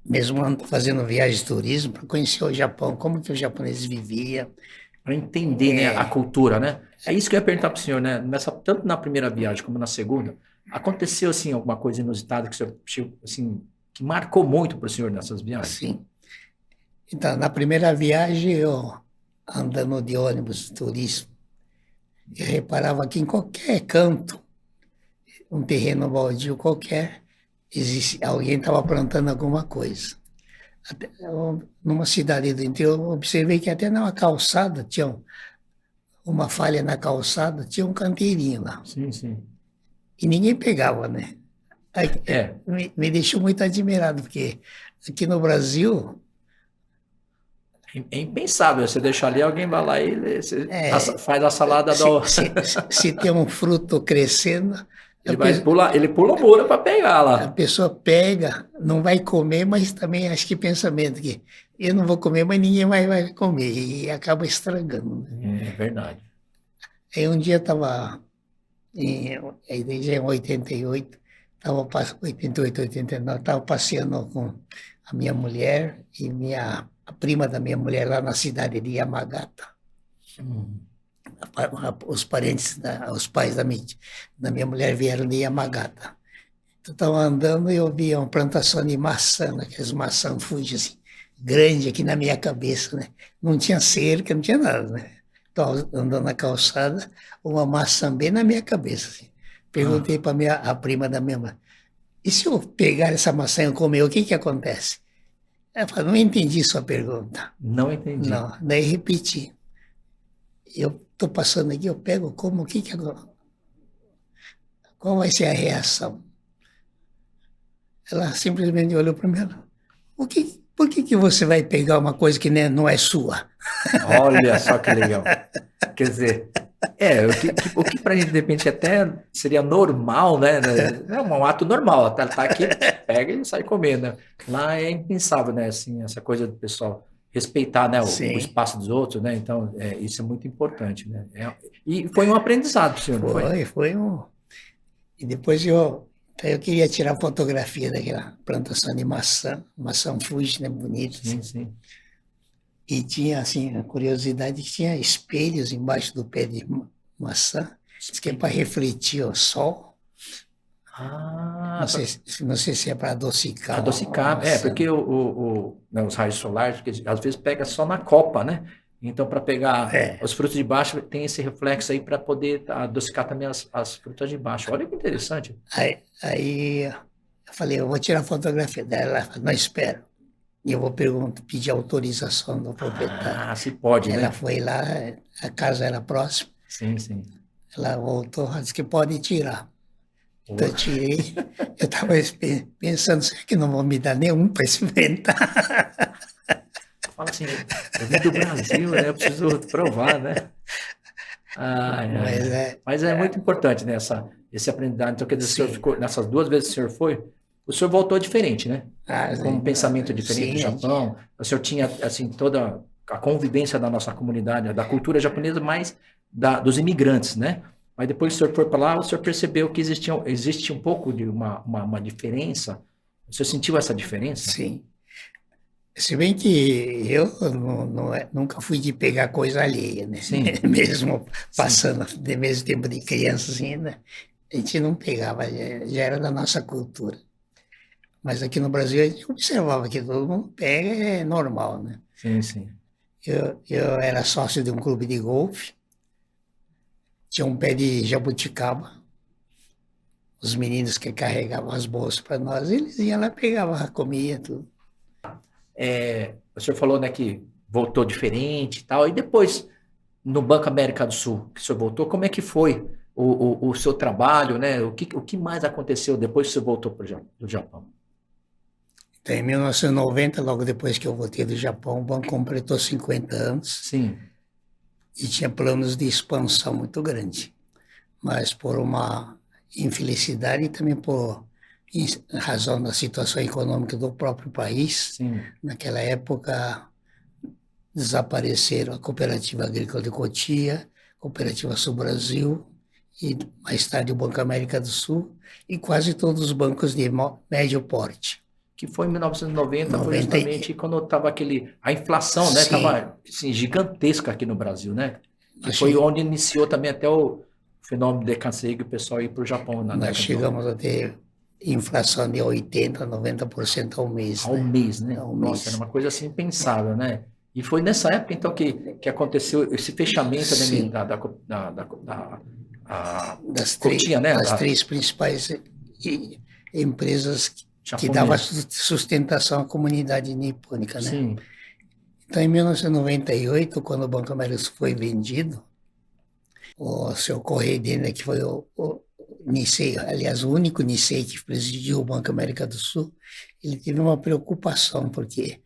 mesmo fazendo viagem de turismo, para conhecer o Japão, como que os japoneses viviam. Para entender, né, a cultura, né? É isso que eu ia perguntar para o senhor, né? Tanto na primeira viagem como na segunda, aconteceu, assim, alguma coisa inusitada que o senhor, assim, que marcou muito para o senhor nessas viagens? Sim. Então, na primeira viagem, eu andando de ônibus, turismo, eu reparava que em qualquer canto, um terreno baldio qualquer, alguém estava plantando alguma coisa. Numa cidade do interior, eu observei que até na calçada, tinha uma falha na calçada, tinha um canteirinho lá. Sim. E ninguém pegava, né? Me deixou muito admirado, porque aqui no Brasil... É impensável, você deixar ali, alguém vai lá e faz a salada se tem um fruto crescendo... Ele pula o muro para pegar lá. A pessoa pega, não vai comer, mas também acho que pensamento que eu não vou comer, mas ninguém vai comer, e acaba estragando. Né? É verdade. Aí um dia eu estava, já em 88, 89, estava passeando com a minha mulher e a prima da minha mulher lá na cidade de Yamagata. Os pais da minha mulher vieram de Yamagata. Então, estava andando e eu vi uma plantação de maçã, aquelas maçãs Fuji, assim, grande aqui na minha cabeça, né? Não tinha cerca, não tinha nada, né? Estava andando na calçada, uma maçã bem na minha cabeça, assim. Perguntei para a prima da minha mãe, e se eu pegar essa maçã e comer, o que acontece? Ela falou, não entendi sua pergunta. Não entendi. Não, daí repeti. Eu estou passando aqui, eu pego, como, qual vai ser a reação? Ela simplesmente olhou para mim, por que você vai pegar uma coisa que não é sua? Olha só que legal. Quer dizer, o que para a gente de repente até seria normal, né? É um ato normal, tá aqui, pega e sai comendo. Lá é impensável, né? Assim, essa coisa do pessoal respeitar, né, o Sim, espaço dos outros, né? Então, isso é muito importante, né? E foi um aprendizado para o senhor, não foi? foi um. E depois eu queria tirar fotografia daquela plantação de maçã Fuji, né, bonita, Sim, assim. sim. E tinha, assim, a curiosidade que tinha espelhos embaixo do pé de maçã, diz que é para refletir o sol. Ah, Não sei se é para adocicar a adocicar, maçã. porque né, os raios solares, porque às vezes pega só na copa, né? Então, para pegar É, os frutos de baixo, tem esse reflexo aí para poder adocicar também as frutas de baixo. Olha que interessante. aí eu falei, eu vou tirar fotografia dela. Ela falou, não, espera. E eu vou pedir autorização do proprietário. Ah, se pode, Ela né? foi lá, a casa era próxima. Sim, sim. Ela voltou, disse que pode tirar. Então Boa. eu tirei. Eu estava pensando, será que não vão me dar nenhum para experimentar? Fala assim, eu vim do Brasil, né? Eu preciso provar, né? Ai, ai, Mas ai. Mas é muito importante, né, esse aprendizado. Então, quer dizer, o senhor sim. ficou, nessas 2 vezes que o senhor foi, o senhor voltou diferente, né? Ah, Com um pensamento diferente do sim, Japão. O senhor tinha, assim, toda a convivência da nossa comunidade, da cultura japonesa, mas dos imigrantes, né? Mas depois que o senhor foi para lá, o senhor percebeu que existe um pouco de uma diferença. O senhor sentiu essa diferença? sim. Se bem que eu nunca fui de pegar coisa alheia, né? Sim, Mesmo sim. passando, de mesmo tempo de criança, assim, né? A gente não pegava, já era da nossa cultura. Mas aqui no Brasil a gente observava que todo mundo pega, é normal, né? Sim, sim. Eu era sócio de um clube de golfe, tinha um pé de jabuticaba, os meninos que carregavam as bolsas para nós, eles iam lá, pegavam, comia tudo. O senhor falou, né, que voltou diferente e tal, e depois, no Banco América do Sul, que o senhor voltou, como é que foi o seu trabalho, né? O que mais aconteceu depois que o senhor voltou do Japão? Então, em 1990, logo depois que eu voltei do Japão, o banco completou 50 anos Sim, e tinha planos de expansão muito grande. Mas por uma infelicidade e também por em razão da situação econômica do próprio país, sim. naquela época desapareceram a Cooperativa Agrícola de Cotia, a Cooperativa Sul Brasil e mais tarde o Banco América do Sul e quase todos os bancos de médio porte. Que foi em 1990, foi 90, justamente quando estava a inflação, né? sim, Estava assim, gigantesca aqui no Brasil, né? Que foi achei, onde iniciou também até o fenômeno de Kansei, o pessoal ir para o Japão na nós década de 90. chegamos a ter inflação de 80%, 90% ao mês, Ao né? mês, né? Ao Nossa, era mês. uma coisa assim impensável, né? E foi nessa época, então, que aconteceu esse fechamento Sim, Cotia, né? das Da três principais empresas que davam japonesa. sustentação à comunidade nipônica, né? Sim, Então, em 1998, quando o Banco América foi vendido, o seu Correia, que foi o Nisei, aliás, o único Nisei que presidiu o Banco América do Sul, ele teve uma preocupação, porque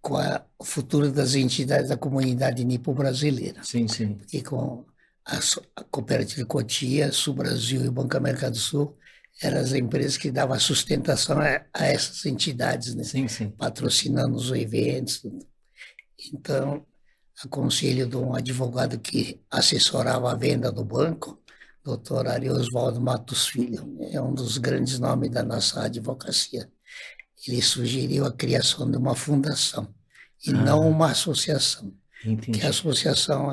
com o futuro das entidades da comunidade nipo-brasileira, sim, sim, porque com a Cooperativa de Cotia, Sul Brasil e o Banco América do Sul eram as empresas que davam sustentação a essas entidades, né? sim, sim. Patrocinando os eventos. Tudo. Então, a conselho de um advogado que assessorava a venda do banco, doutor Ari Oswaldo Matos Filho, é um dos grandes nomes da nossa advocacia. Ele sugeriu a criação de uma fundação e não Ah, uma associação, que a entendi, associação,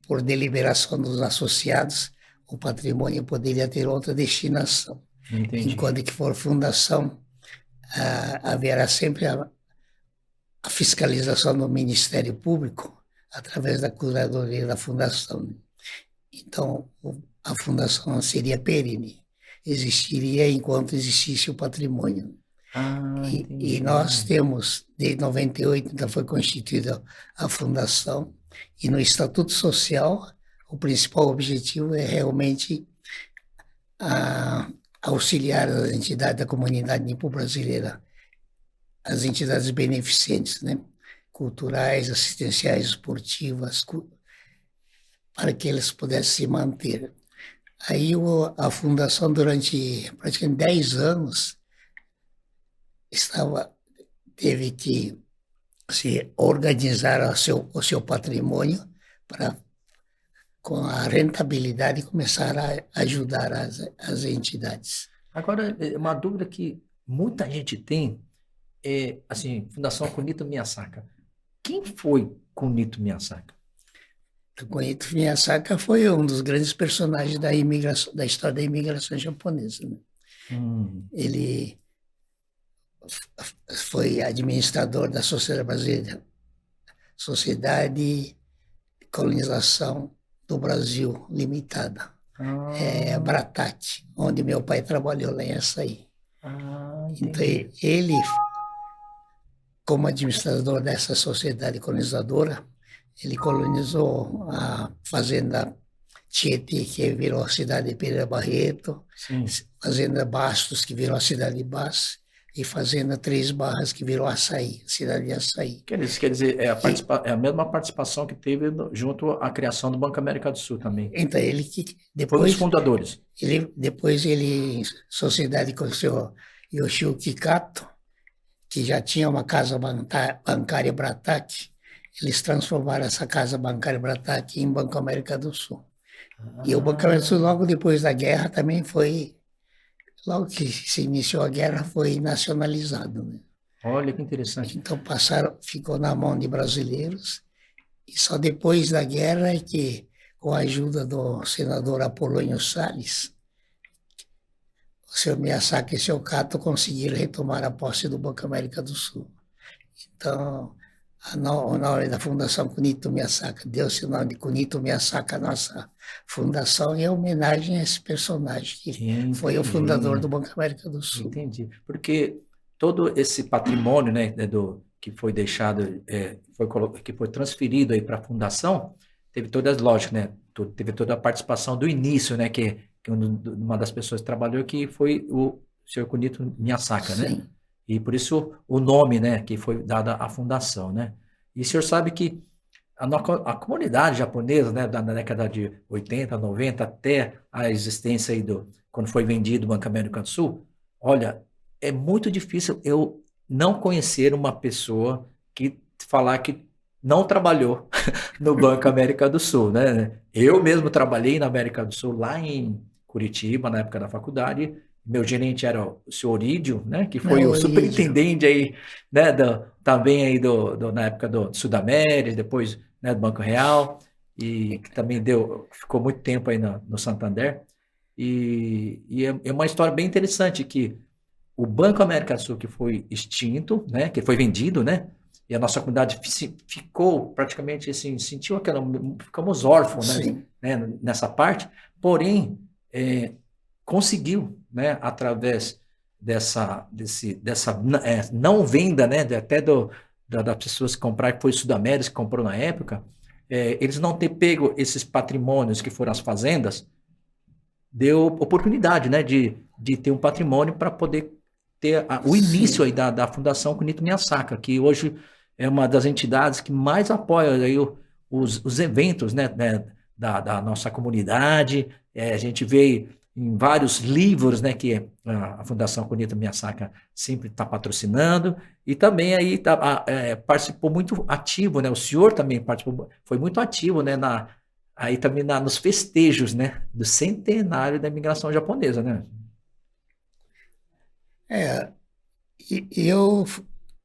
por deliberação dos associados, o patrimônio poderia ter outra destinação, entendi. enquanto que for fundação, haverá sempre a fiscalização do Ministério Público através da curadoria da fundação. Então, a fundação seria perene, existiria enquanto existisse o patrimônio. Ah, E entendi. nós temos, desde 98, então foi constituída a fundação, e no Estatuto Social, o principal objetivo é realmente auxiliar as entidades da comunidade nipo-brasileira, as entidades beneficentes, né? Culturais, assistenciais, esportivas, para que eles pudessem se manter. Aí a fundação, durante praticamente 10 anos, teve que se organizar o seu patrimônio para, com a rentabilidade, começar a ajudar as entidades. Agora, uma dúvida que muita gente tem é, assim, Fundação Kunito Miyasaka. Quem foi Kunito Miyasaka? O Kunito Miyasaka foi um dos grandes personagens da imigração, da história da imigração japonesa, né? Ele foi administrador da Sociedade Brasileira, Sociedade de Colonização do Brasil Limitada, Bratat, onde meu pai trabalhou lá em Açaí. Então, ele, como administrador dessa sociedade colonizadora, ele colonizou a fazenda Tietê, que virou a cidade de Pereira Barreto, fazenda Bastos, que virou a cidade de Bastos, e fazenda Três Barras, que virou Açaí, a cidade de Açaí. Quer dizer, é a mesma participação que teve junto à criação do Banco América do Sul também. Então, ele que depois... Foi um dos fundadores. Depois ele, em sociedade com o seu Yoshio Kikato, que já tinha uma casa bancária Bratat, eles transformaram essa casa bancária Bratat em Banco América do Sul. E o Banco América do Sul, logo depois da guerra, também foi... Logo que se iniciou a guerra, foi nacionalizado, né? Olha que interessante. Então ficou na mão de brasileiros, e só depois da guerra é que, com a ajuda do senador Apolônio Salles, o senhor Miyasaka e o seu Kato conseguiram retomar a posse do Banco América do Sul. Então, o nome da Fundação Kunito Miyasaka deu-se o nome de Kunito Miyasaka, nossa fundação, em homenagem a esse personagem, que foi o fundador do Banco América do Sul. Entendi. Porque todo esse patrimônio, né, que foi deixado, que foi transferido aí para a fundação, teve todas as lógicas, né? Teve toda a participação do início, né? Que uma das pessoas que trabalhou, que foi o Sr. Kunito Miyasaka, né? Sim. E por isso o nome, né, que foi dado à fundação, né? E o senhor sabe que a comunidade japonesa, né, da década de 80, 90, até a existência aí quando foi vendido o Banco América do Sul, olha, é muito difícil eu não conhecer uma pessoa que falar que não trabalhou no Banco América do Sul, né? Eu mesmo trabalhei na América do Sul, lá em Curitiba, na época da faculdade. Meu gerente era o senhor Orídio, né, que foi o superintendente aí, né, também aí na época do Sudamérica, depois, né, do Banco Real, e que também ficou muito tempo aí no Santander. E é uma história bem interessante, que o Banco América do Sul, que foi extinto, né, que foi vendido, né, e a nossa comunidade ficou praticamente assim, ficamos órfãos, né, nessa parte, porém, conseguiu, né, através dessa não venda, né, até das pessoas que compraram, que foi o Sudamérica que comprou na época, eles não ter pego esses patrimônios que foram as fazendas, deu oportunidade, né, de ter um patrimônio para poder ter o início aí da Fundação Kunito Miyasaka, que hoje é uma das entidades que mais apoia aí os eventos, né, da nossa comunidade. A gente vê em vários livros, né, que a Fundação Kunito Miyasaka sempre está patrocinando, e também aí participou muito ativo, né, o senhor também participou, foi muito ativo, né, aí também nos festejos, né, do centenário da imigração japonesa, né? Eu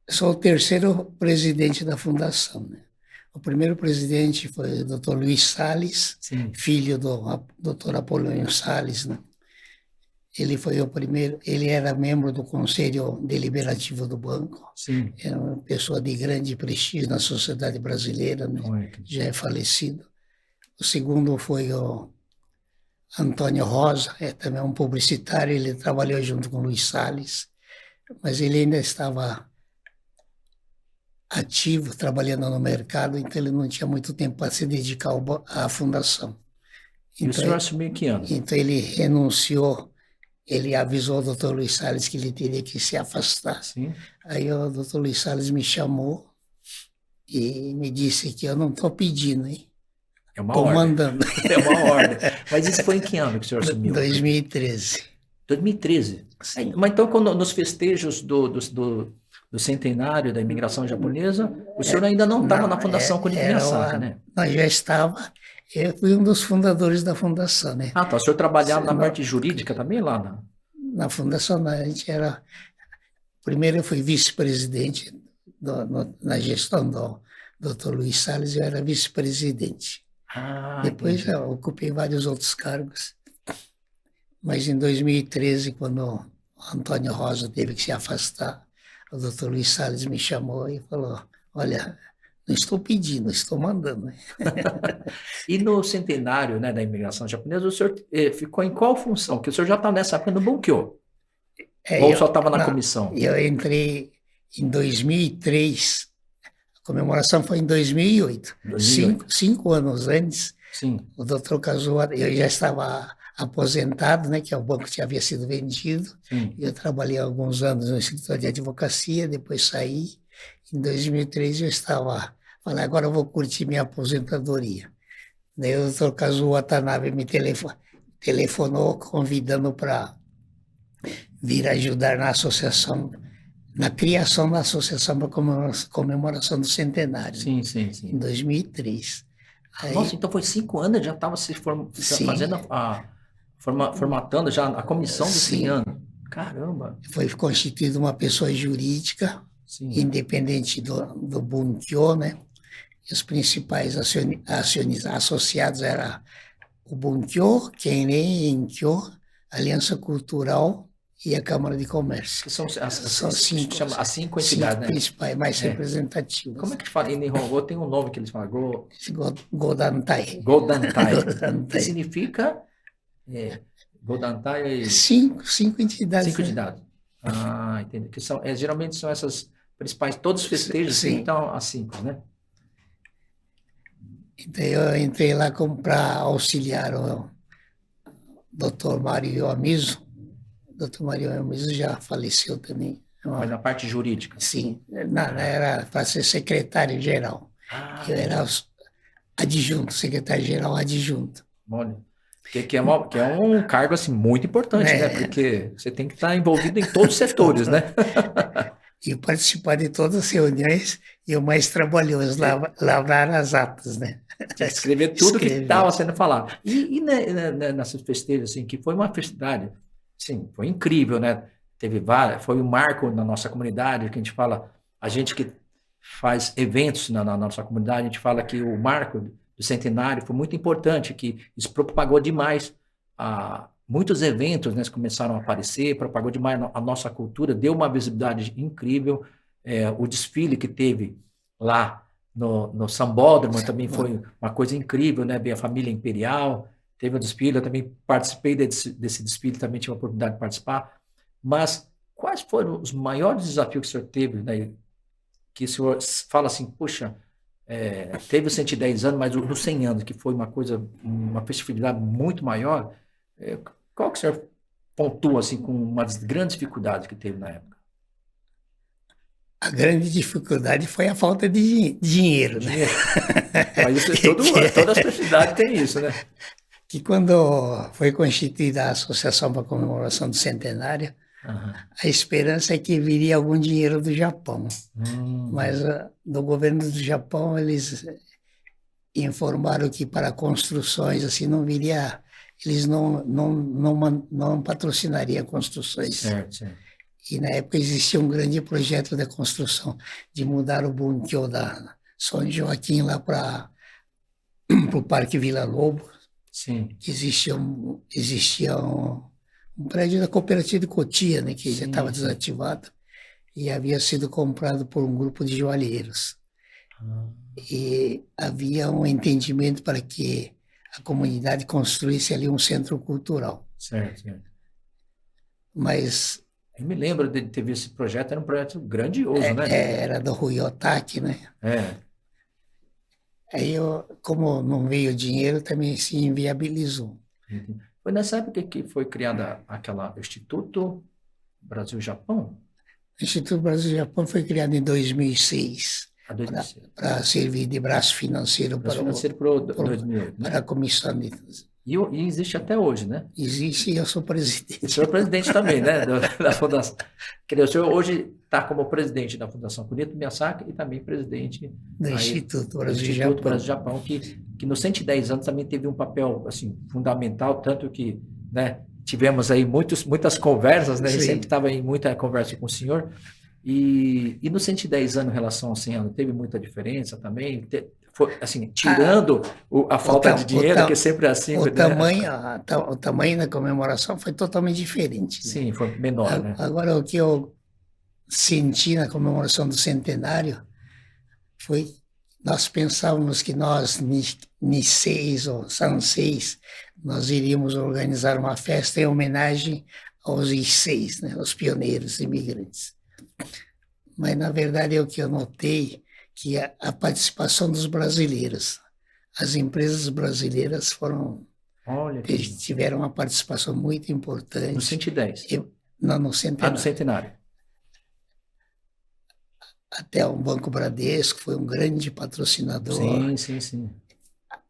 sou o terceiro presidente da fundação, né? O primeiro presidente foi o Dr. Luiz Salles, filho do Dr. Apolônio Salles, né? Ele foi o primeiro, ele era membro do Conselho Deliberativo do banco. Sim. Era uma pessoa de grande prestígio na sociedade brasileira, né? Já é falecido. O segundo foi o Antônio Rosa, também um publicitário, ele trabalhou junto com o Luiz Salles, mas ele ainda estava ativo, trabalhando no mercado, então ele não tinha muito tempo para se dedicar à fundação. E o senhor assumiu em que ano? Então ele renunciou, ele avisou ao Dr. Luiz Salles que ele teria que se afastar. Sim. Aí o Dr. Luiz Salles me chamou e me disse que eu não estou pedindo, hein? É uma Estou ordem. mandando. É uma ordem. Mas isso foi em que ano que o senhor assumiu? 2013. 2013. Sim. Mas então, nos festejos do do centenário da imigração japonesa, o senhor ainda não estava na Fundação Kunichi Miyazaki, né? Nós já estava, eu fui um dos fundadores da fundação, né? Ah, tá. O senhor trabalhava na parte jurídica também lá? Na fundação, a gente era... Primeiro eu fui vice-presidente na gestão do Dr. Luiz Salles, eu era vice-presidente. Depois já ocupei vários outros cargos. Mas em 2013, quando o Antônio Rosa teve que se afastar, o Dr. Luiz Salles me chamou e falou, olha, não estou pedindo, estou mandando. E no centenário, né, da imigração japonesa, o senhor ficou em qual função? Porque o senhor já estava nessa época no Bunkyo. Ou só estava na comissão? Eu entrei em 2003, a comemoração foi em 2008. 5 anos antes, sim, o Dr. Kazuo, eu já estava aposentado, né, que o banco havia sido vendido. Sim. Eu trabalhei alguns anos no escritório de advocacia, depois saí. Em 2003 eu falei, agora eu vou curtir minha aposentadoria. Daí o Dr. Kazuo Watanabe me telefonou convidando para vir ajudar na associação, na criação da associação para comemoração do centenário. Sim, sim, sim. Em 2003. Nossa, então foi 5 anos, já estava se fazendo formatando já a comissão dos 100 anos. Caramba! Foi constituída uma pessoa jurídica, sim, independente do Bunkyo, né? E os principais associados eram o Bunkyo, Kenren, Enkyo, Aliança Cultural e a Câmara de Comércio. Que são as 5 entidades, né? Principais, mais representativas. Como é que fala? Em Nihongo tem um nome que eles falam, Godantai. Godantai. Que significa... Godantai... 5 entidades. 5 entidades. Ah, entendi. Que geralmente são essas principais, todos os festejos, sim, então as 5, né? Então eu entrei lá para auxiliar o Dr. Mário Iwamizu. O Dr. Mário Iwamizu já faleceu também. Mas na parte jurídica? Sim, era para ser secretário-geral. Eu era adjunto, secretário-geral adjunto. Olha, que é um cargo assim, muito importante, né? Porque você tem que estar envolvido em todos os setores, né? E participar de todas as reuniões e o mais trabalhoso, lavrar as atas, né? Escrever tudo que estava sendo falado. E nessas festejos, assim, que foi uma festividade, sim, foi incrível, né? Foi um marco na nossa comunidade, que a gente fala, a gente que faz eventos na nossa comunidade, a gente fala que o marco do centenário foi muito importante, que isso propagou demais muitos eventos, né, começaram a aparecer, propagou demais a nossa cultura, deu uma visibilidade incrível. O desfile que teve lá no Sambódromo também foi uma coisa incrível, né? A família imperial teve o desfile, eu também participei desse desfile, também tive a oportunidade de participar. Mas quais foram os maiores desafios que o senhor teve, né? Que o senhor fala assim, puxa, teve os 110 anos, mas os 100 anos, que foi uma festividade muito maior, qual que o senhor pontua assim, com uma das grandes dificuldades que teve na época? A grande dificuldade foi a falta de dinheiro, né? Mas isso, todas as festividades têm isso, né? Que quando foi constituída a Associação para a Comemoração do Centenário, a esperança é que viria algum dinheiro do Japão. Mas do governo do Japão, eles informaram que para construções assim não viria, eles não patrocinariam construções. Certo. E na época existia um grande projeto de construção, de mudar o Bunkyo da São Joaquim lá para o Parque Vila Lobo. Sim. Existia um prédio da cooperativa de Cotia, né, que já estava desativado, e havia sido comprado por um grupo de joalheiros. E havia um entendimento para que a comunidade construísse ali um centro cultural. Certo. Mas... Eu me lembro de ter visto esse projeto, era um projeto grandioso, né? Era do Rui Otaki, né? Aí, como não veio dinheiro, também se inviabilizou. Foi nessa época que foi criada aquela Instituto Brasil-Japão? O Instituto Brasil-Japão foi criado em 2006. Para servir de braço financeiro, para 2008, a comissão. E existe até hoje, né? Existe e eu sou O presidente senhor é presidente também, né? Da Fundação. Quer dizer, o senhor hoje está como presidente da Fundação Kunito Miyasaki e também presidente do aí Instituto do Brasil e Instituto Japão. Brasil-Japão, que nos 110 anos também teve um papel assim, fundamental, tanto que, né, tivemos aí muitas conversas, né? A gente Sim. sempre estava em muita conversa com o senhor. E nos 110 anos em relação ao 100 anos, teve muita diferença também? Foi, assim, tirando a falta de dinheiro, que é sempre assim, o né? tamanho, o tamanho da comemoração foi totalmente diferente, né? Sim, foi menor, né? Agora, o que eu senti na comemoração do centenário foi nós pensávamos que nós, Niseis ou Sanseis, nós iríamos organizar uma festa em homenagem aos Isseis, né, os pioneiros imigrantes. Mas, na verdade, o que eu notei que a participação dos brasileiros, as empresas brasileiras Olha tiveram uma participação muito importante. No 110. Não, no centenário. No centenário. Até o Banco Bradesco foi um grande patrocinador. Sim, sim, sim.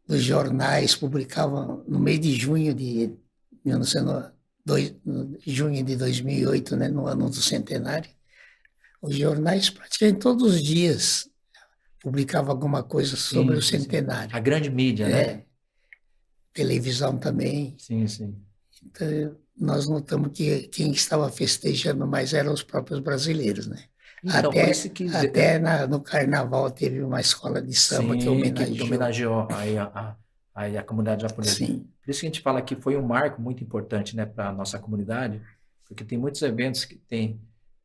Os jornais publicavam no mês de junho de 2008, né, no ano do centenário. Os jornais praticamente todos os dias publicavam alguma coisa sobre o centenário. A grande mídia, né? Televisão também. Sim, sim. Então, nós notamos que quem estava festejando mais eram os próprios brasileiros, né? Então, por isso que... Até no Carnaval teve uma escola de samba que homenageou aí a comunidade japonesa. Sim. Por isso que a gente fala que foi um marco muito importante, né, para a nossa comunidade, porque tem muitos eventos que tem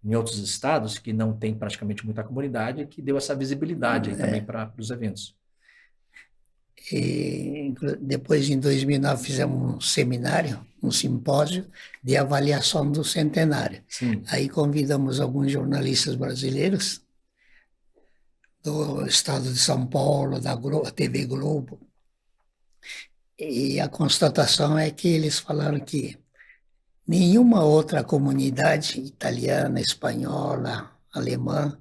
em outros estados que não tem praticamente muita comunidade, que deu essa visibilidade aí também para os eventos. E depois, em 2009, fizemos um seminário, um simpósio de avaliação do centenário. Sim. Aí convidamos alguns jornalistas brasileiros do estado de São Paulo, da TV Globo. E a constatação é que eles falaram que nenhuma outra comunidade italiana, espanhola, alemã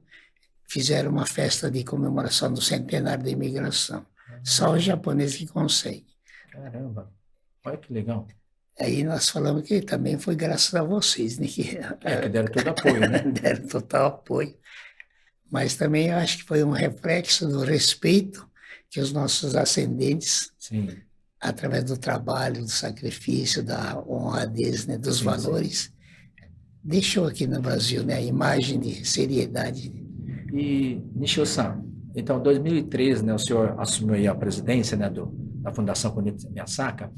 fizeram uma festa de comemoração do centenário da imigração. Só os japoneses que conseguem. Caramba, olha que legal. Aí nós falamos que também foi graças a vocês, né? Que deram todo apoio, né? Deram total apoio. Mas também eu acho que foi um reflexo do respeito que os nossos ascendentes, sim, através do trabalho, do sacrifício, da honradez, né, dos valores, deixou aqui no Brasil, né, a imagem de seriedade. E, Nishio-san, então, em 2013, né, o senhor assumiu aí a presidência, né, da Fundação Kunito Miyasaki,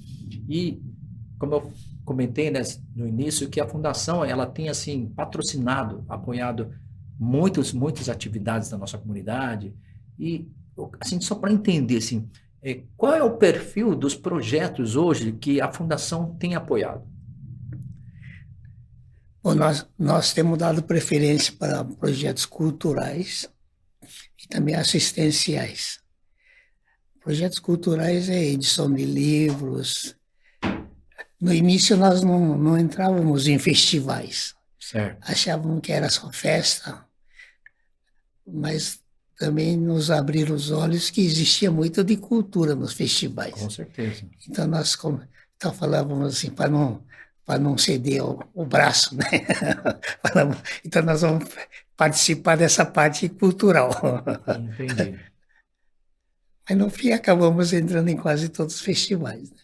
e, como eu comentei, né, no início, que a Fundação ela tem assim, patrocinado, apoiado muitas atividades da nossa comunidade, e assim, só para entender, assim, qual é o perfil dos projetos hoje que a Fundação tem apoiado? Bom, nós temos dado preferência para projetos culturais e também assistenciais. Projetos culturais é edição de livros. No início nós não entrávamos em festivais. Certo. Achávamos que era só festa, mas também nos abriram os olhos que existia muito de cultura nos festivais. Com certeza. Então nós falávamos assim, para não ceder o braço, né? Então nós vamos participar dessa parte cultural. Entendi. Mas no fim acabamos entrando em quase todos os festivais, né?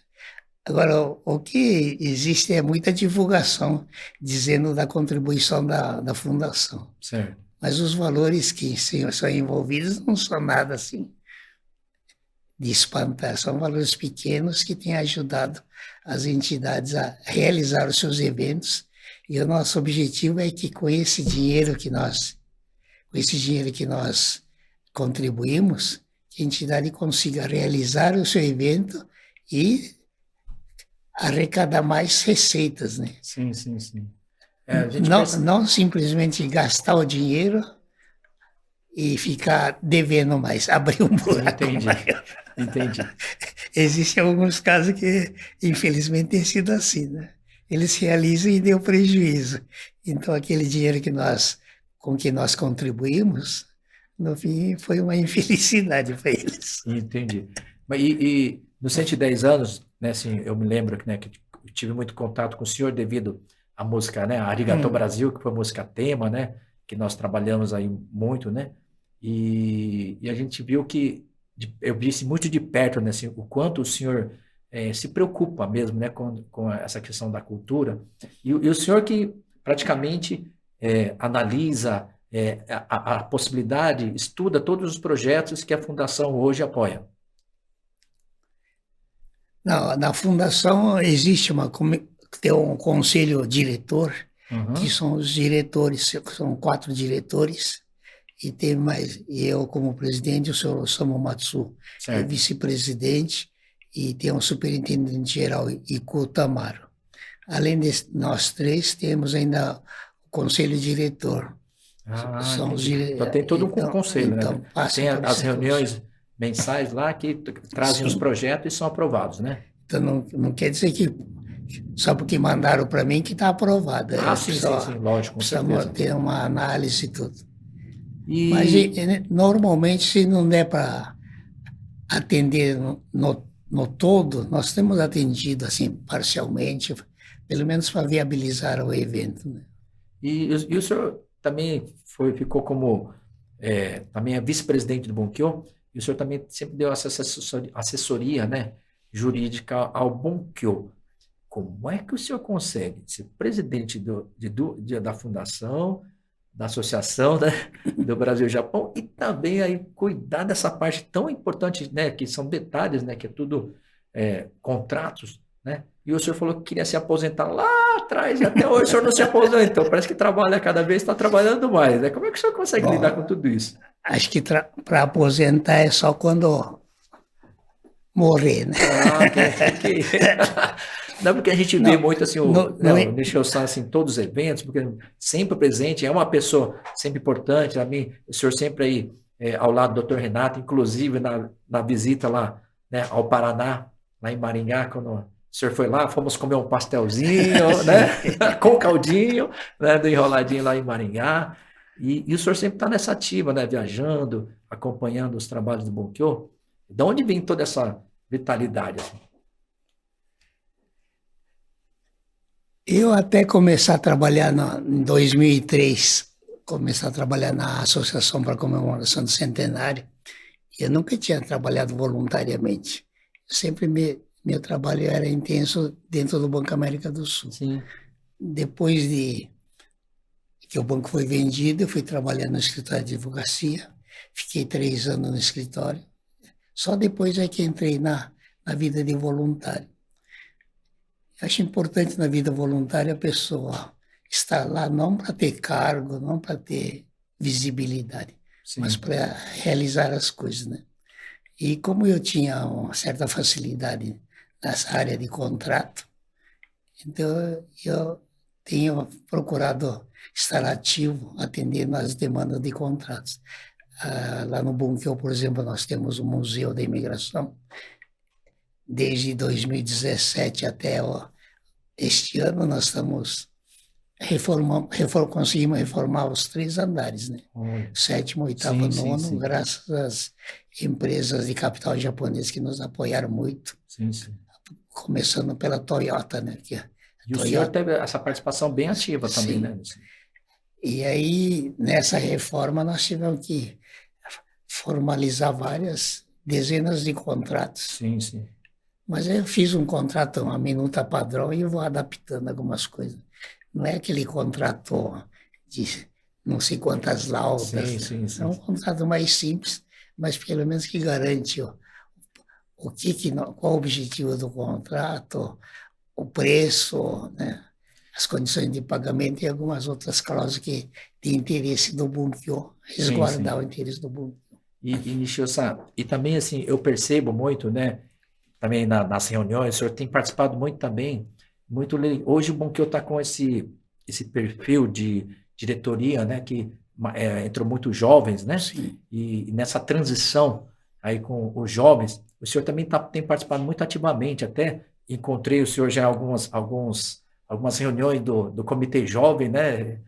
Agora, o que existe é muita divulgação dizendo da contribuição da Fundação. Certo. Mas os valores que são envolvidos não são nada assim de espantar, são valores pequenos que têm ajudado as entidades a realizar os seus eventos, e o nosso objetivo é que com esse dinheiro que nós contribuímos, que a entidade consiga realizar o seu evento e arrecadar mais receitas, né? Sim, sim, sim. Não simplesmente gastar o dinheiro e ficar devendo mais, abrir um buraco. Entendi. Existem alguns casos que, infelizmente, tem sido assim, né? Eles realizam e deu prejuízo. Então, aquele dinheiro com que nós contribuímos, no fim, foi uma infelicidade para eles. Entendi. E nos 110 anos, né, assim, eu me lembro né, que eu tive muito contato com o senhor devido à música, né, Arigato Brasil, que foi a música tema, né, que nós trabalhamos aí muito, né, e a gente viu que, eu vi isso muito de perto, né, assim, o quanto o senhor se preocupa mesmo, né, com essa questão da cultura, e o senhor que praticamente analisa a possibilidade, estuda todos os projetos que a Fundação hoje apoia. Na fundação existe tem um conselho diretor, que são os diretores, são 4 diretores, e tem mais, e eu como presidente, o senhor Osamu Matsu é vice-presidente, e tem um superintendente-geral, Iko Tamaro. Além de nós 3, temos ainda o conselho diretor. Então tem todo um conselho, né? Tem as reuniões mensais lá que trazem os projetos e são aprovados, né? Então não quer dizer que só porque mandaram para mim que está aprovado. Sim, lógico, com certeza. Precisa ter uma análise e tudo. Mas normalmente, se não der para atender no todo, nós temos atendido assim parcialmente, pelo menos para viabilizar o evento. Né? E o senhor também ficou como também é vice-presidente do Bunkyo, e o senhor também sempre deu essa assessoria, né, jurídica ao Bunkyo. Como é que o senhor consegue ser presidente da fundação, da associação, né, do Brasil-Japão, e também aí cuidar dessa parte tão importante, né, que são detalhes, né, que é tudo contratos, né? E o senhor falou que queria se aposentar lá atrás, e até hoje o senhor não se aposentou. Parece que trabalha cada vez, está trabalhando mais, né? Como é que o senhor consegue lidar com tudo isso? Acho que para aposentar é só quando morrer, né? Não, porque a gente vê muito assim, o Nishio-san assim, todos os eventos, porque sempre presente, é uma pessoa sempre importante, a mim, o senhor sempre aí ao lado do Dr. Renato, inclusive na visita lá, né, ao Paraná, lá em Maringá, quando o senhor foi lá, fomos comer um pastelzinho, né, com caldinho, né, do enroladinho lá em Maringá, e o senhor sempre está nessa ativa, né, viajando, acompanhando os trabalhos do Bunkyo. De onde vem toda essa vitalidade? Assim? Eu até começar a trabalhar em 2003, começar a trabalhar na Associação para a Comemoração do Centenário, eu nunca tinha trabalhado voluntariamente. Sempre meu trabalho era intenso dentro do Banco América do Sul. Sim. Depois que o banco foi vendido, eu fui trabalhar no escritório de advocacia, fiquei 3 anos no escritório. Só depois é que entrei na vida de voluntário. Eu acho importante na vida voluntária a pessoa estar lá não para ter cargo, não para ter visibilidade, mas para realizar as coisas, né? E como eu tinha uma certa facilidade nessa área de contrato, então eu tenho procurado estar ativo, atendendo às demandas de contratos. Lá no Bunkyo, por exemplo, nós temos o Museu da Imigração. Desde 2017 até este ano, nós estamos conseguimos reformar os 3 andares, né? 7º, 8º, 9º, graças às empresas de capital japonês que nos apoiaram muito. Começando pela Toyota, né? E o senhor teve essa participação bem ativa também, né? E aí, nessa reforma, nós tivemos que formalizar dezenas de contratos. Mas eu fiz um contrato, uma minuta padrão, e eu vou adaptando algumas coisas. Não é aquele contrato de não sei quantas laudas. É um contrato mais simples, mas pelo menos que garante qual o objetivo do contrato, o preço, né? As condições de pagamento e algumas outras cláusulas de interesse do Bunkyo, resguardar o interesse do Bunkyo. E Nishio-san, e também assim, eu percebo muito, né, também nas reuniões, o senhor tem participado muito também, hoje o Bunkyo está com esse perfil de diretoria, né, que entrou muitos jovens, né, e nessa transição aí com os jovens, o senhor também tem participado muito ativamente, até encontrei o senhor já em algumas reuniões do Comitê Jovem, né?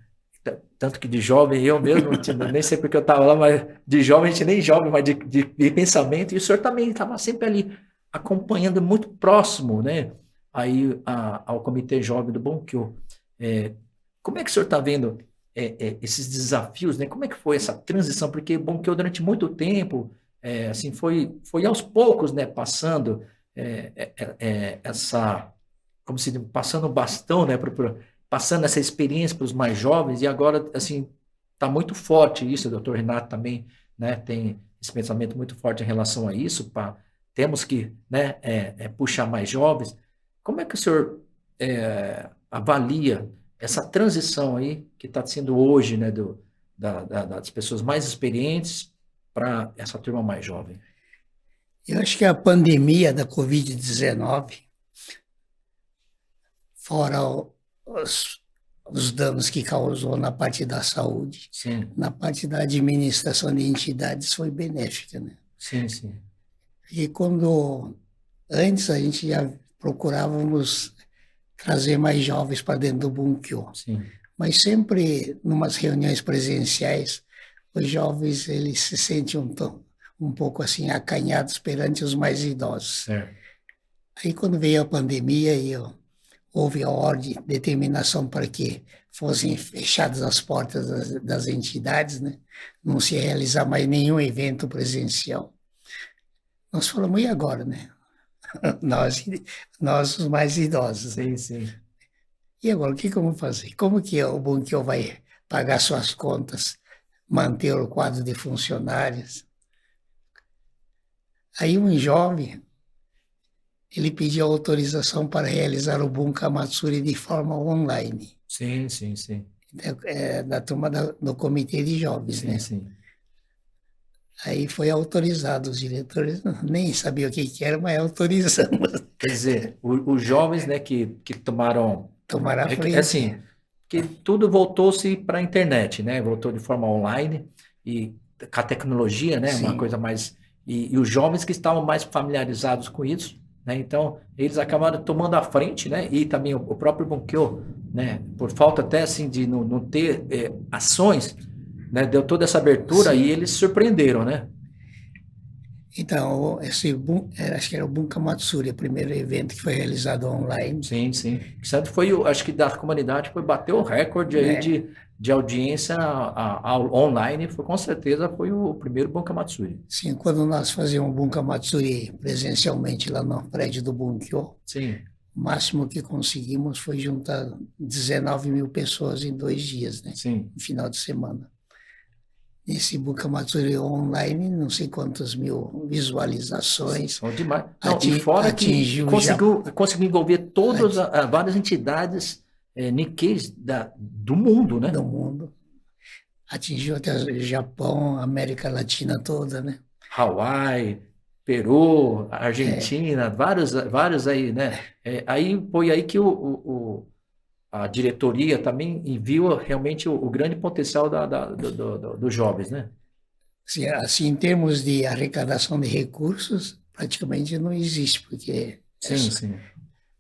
Tanto que de jovem eu mesmo, nem sei porque eu estava lá, mas de jovem, a gente nem jovem, mas de pensamento, e o senhor também estava sempre ali acompanhando muito próximo, né, aí ao Comitê Jovem do Bonquio. Como é que o senhor está vendo esses desafios, né? Como é que foi essa transição? Porque o Bonquio durante muito tempo, assim, foi aos poucos, né, passando essa, como se diz, passando o bastão, né, passando essa experiência para os mais jovens, e agora, assim, está muito forte isso, o doutor Renato também, né, tem esse pensamento muito forte em relação a isso, temos que, né, puxar mais jovens. Como é que o senhor avalia essa transição aí que está sendo hoje, né, das pessoas mais experientes para essa turma mais jovem? Eu acho que a pandemia da Covid-19, fora os danos que causou na parte da saúde, Sim, na parte da administração de entidades, foi benéfica, né? sim, sim, E quando antes a gente já procurávamos trazer mais jovens para dentro do Bunkyo, sim, mas sempre numas reuniões presenciais, os jovens eles se sentem um pouco assim acanhados perante os mais idosos. certo. Aí quando veio a pandemia e houve a ordem, determinação para que fossem fechadas as portas das entidades, né? Não se realizar mais nenhum evento presencial. Nós falamos, e agora, né? Nós, nós os mais idosos, né? Sim, sim. E agora, o que vamos fazer? Como que o Bunkiel vai pagar suas contas, manter o quadro de funcionários? Aí um jovem, ele pediu autorização para realizar o Bunka Matsuri de forma online, Sim, sim, sim. da turma do comitê de jovens, Sim, né? sim. Aí foi autorizado, os diretores nem sabiam o que era, mas autorizamos. Quer dizer, os jovens, né, que tomaram. Tomar a Assim, frente. que tudo voltou-se para a internet, né? Voltou de forma online e com a tecnologia, né? Uma Sim, coisa mais. E os jovens que estavam mais familiarizados com isso, né? Então, eles acabaram tomando a frente, né? E também o próprio Bunkyo, né? Por falta até assim de não ter ações, né? Deu toda essa abertura e sim. eles surpreenderam, né? Acho que era o Bunka Matsuri, o primeiro evento que foi realizado online, Sim, sim. Santo foi, acho que da comunidade foi bateu o recorde aí né? de audiência online, foi com certeza foi o primeiro Banca Matsuri. Sim, quando nós fazíamos o Bunka Matsuri presencialmente lá no prédio do Bunkyo, Sim, o máximo que conseguimos foi juntar 19 mil pessoas em 2 dias, né? sim. No final de semana. Esse Bunka Matsuri online, não sei quantas mil visualizações, São demais. Não, e fora que atingiu já conseguiu envolver todas várias entidades Nikkeis do mundo, né? do mundo, atingiu até o Japão, América Latina toda, né? Hawaii, Peru, É, Argentina, vários aí, né? Aí foi aí que a diretoria também viu realmente o grande potencial dos jovens, né? assim, em termos de arrecadação de recursos, praticamente não existe, porque Sim, sim.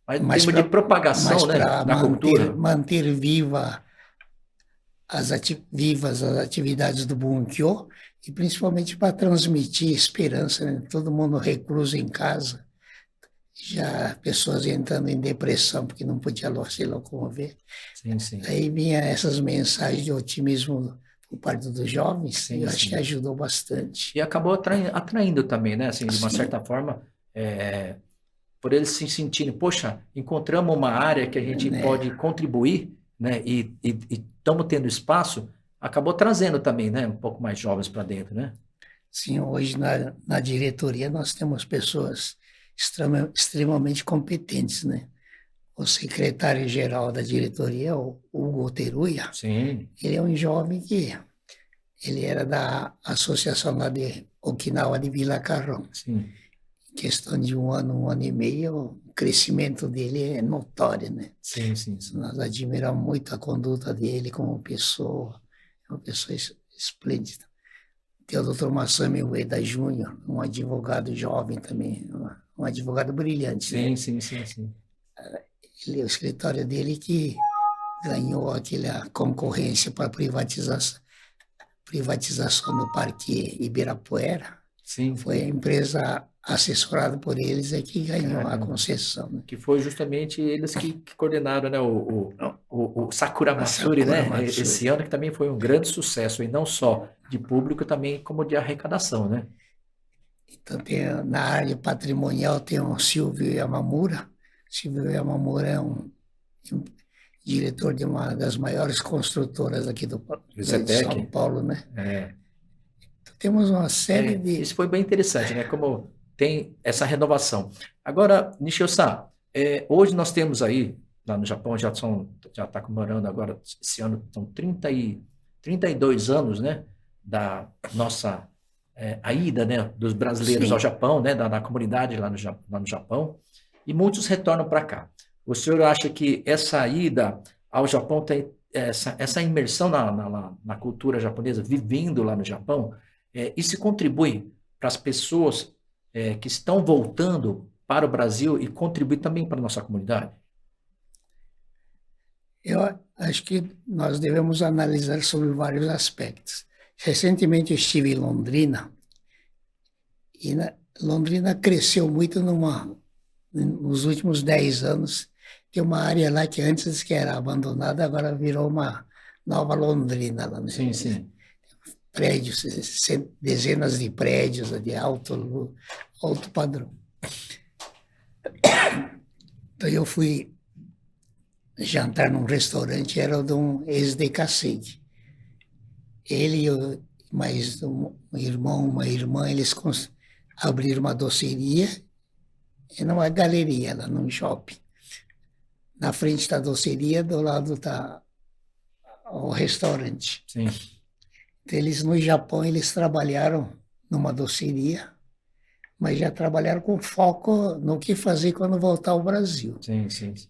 Mas em mas termos de para propagação, mas né, para da cultura, manter vivas as atividades do Bunkyo e principalmente para transmitir esperança, né? Todo mundo recluso em casa, já pessoas entrando em depressão porque não podia se locomover. sim, sim, Aí vinha essas mensagens de otimismo por parte dos jovens, e sim, eu acho que sim. ajudou bastante. E acabou atraindo também, né, assim, de uma Sim, certa forma, por eles se sentirem, poxa, encontramos uma área que a gente né? pode contribuir, né, e estamos tendo espaço, acabou trazendo também, né, um pouco mais jovens para dentro, né? Sim, hoje na diretoria nós temos pessoas extremamente competentes, né? O secretário-geral da diretoria, o Hugo Teruya, Sim, ele é um jovem que ele era da associação lá de Okinawa de Vila Carrão. sim, Em questão de um ano e meio, o crescimento dele é notório, né? sim, sim, sim. Nós admiramos muito a conduta dele como pessoa, é uma pessoa esplêndida. Tem o Dr. Masami Ueda Júnior, um advogado jovem também, um advogado brilhante, né? Sim, sim, sim, sim. O escritório dele que ganhou aquela concorrência para privatização do Parque Ibirapuera Sim, foi a empresa assessorado por eles, é que ganhou a Caramba. concessão, né? Que foi justamente eles que coordenaram, né, o Sakura A Matsuri, Sakura né, Matsuri. esse ano que também foi um grande sucesso, e não só de público, também como de arrecadação, né? Então, na área patrimonial tem o Silvio Yamamura. Silvio Yamamura é um diretor de uma das maiores construtoras aqui O de São Zetec, Paulo, né? é, Então, temos uma série isso de... foi bem interessante, né, como tem essa renovação. Agora, Nishio-san, hoje nós temos aí, lá no Japão, já está comemorando agora, esse ano, são 32 anos, né, da nossa a ida, né, dos brasileiros ao Sim, Japão, né, da comunidade lá no Japão, e muitos retornam para cá. O senhor acha que essa ida ao Japão tem essa imersão na cultura japonesa, vivendo lá no Japão, isso contribui para as pessoas que estão voltando para o Brasil e contribui também para a nossa comunidade? eu acho que nós devemos analisar sobre vários aspectos. Recentemente eu estive em Londrina, e Londrina cresceu muito nos últimos 10 anos. Tem uma área lá que antes que era abandonada, agora virou uma nova Londrina, lá, né? Sim, sim. Prédios, dezenas de prédios de alto padrão. Então eu fui jantar num restaurante, era de um ex-decassegue. Ele e mais um irmão, uma irmã, eles abriram uma doceria e numa galeria, lá num shopping. Na frente da doceria, do lado está o restaurante. Sim. Então, eles no Japão, eles trabalharam numa doceria, mas já trabalharam com foco no que fazer quando voltar ao Brasil. Sim, sim, sim.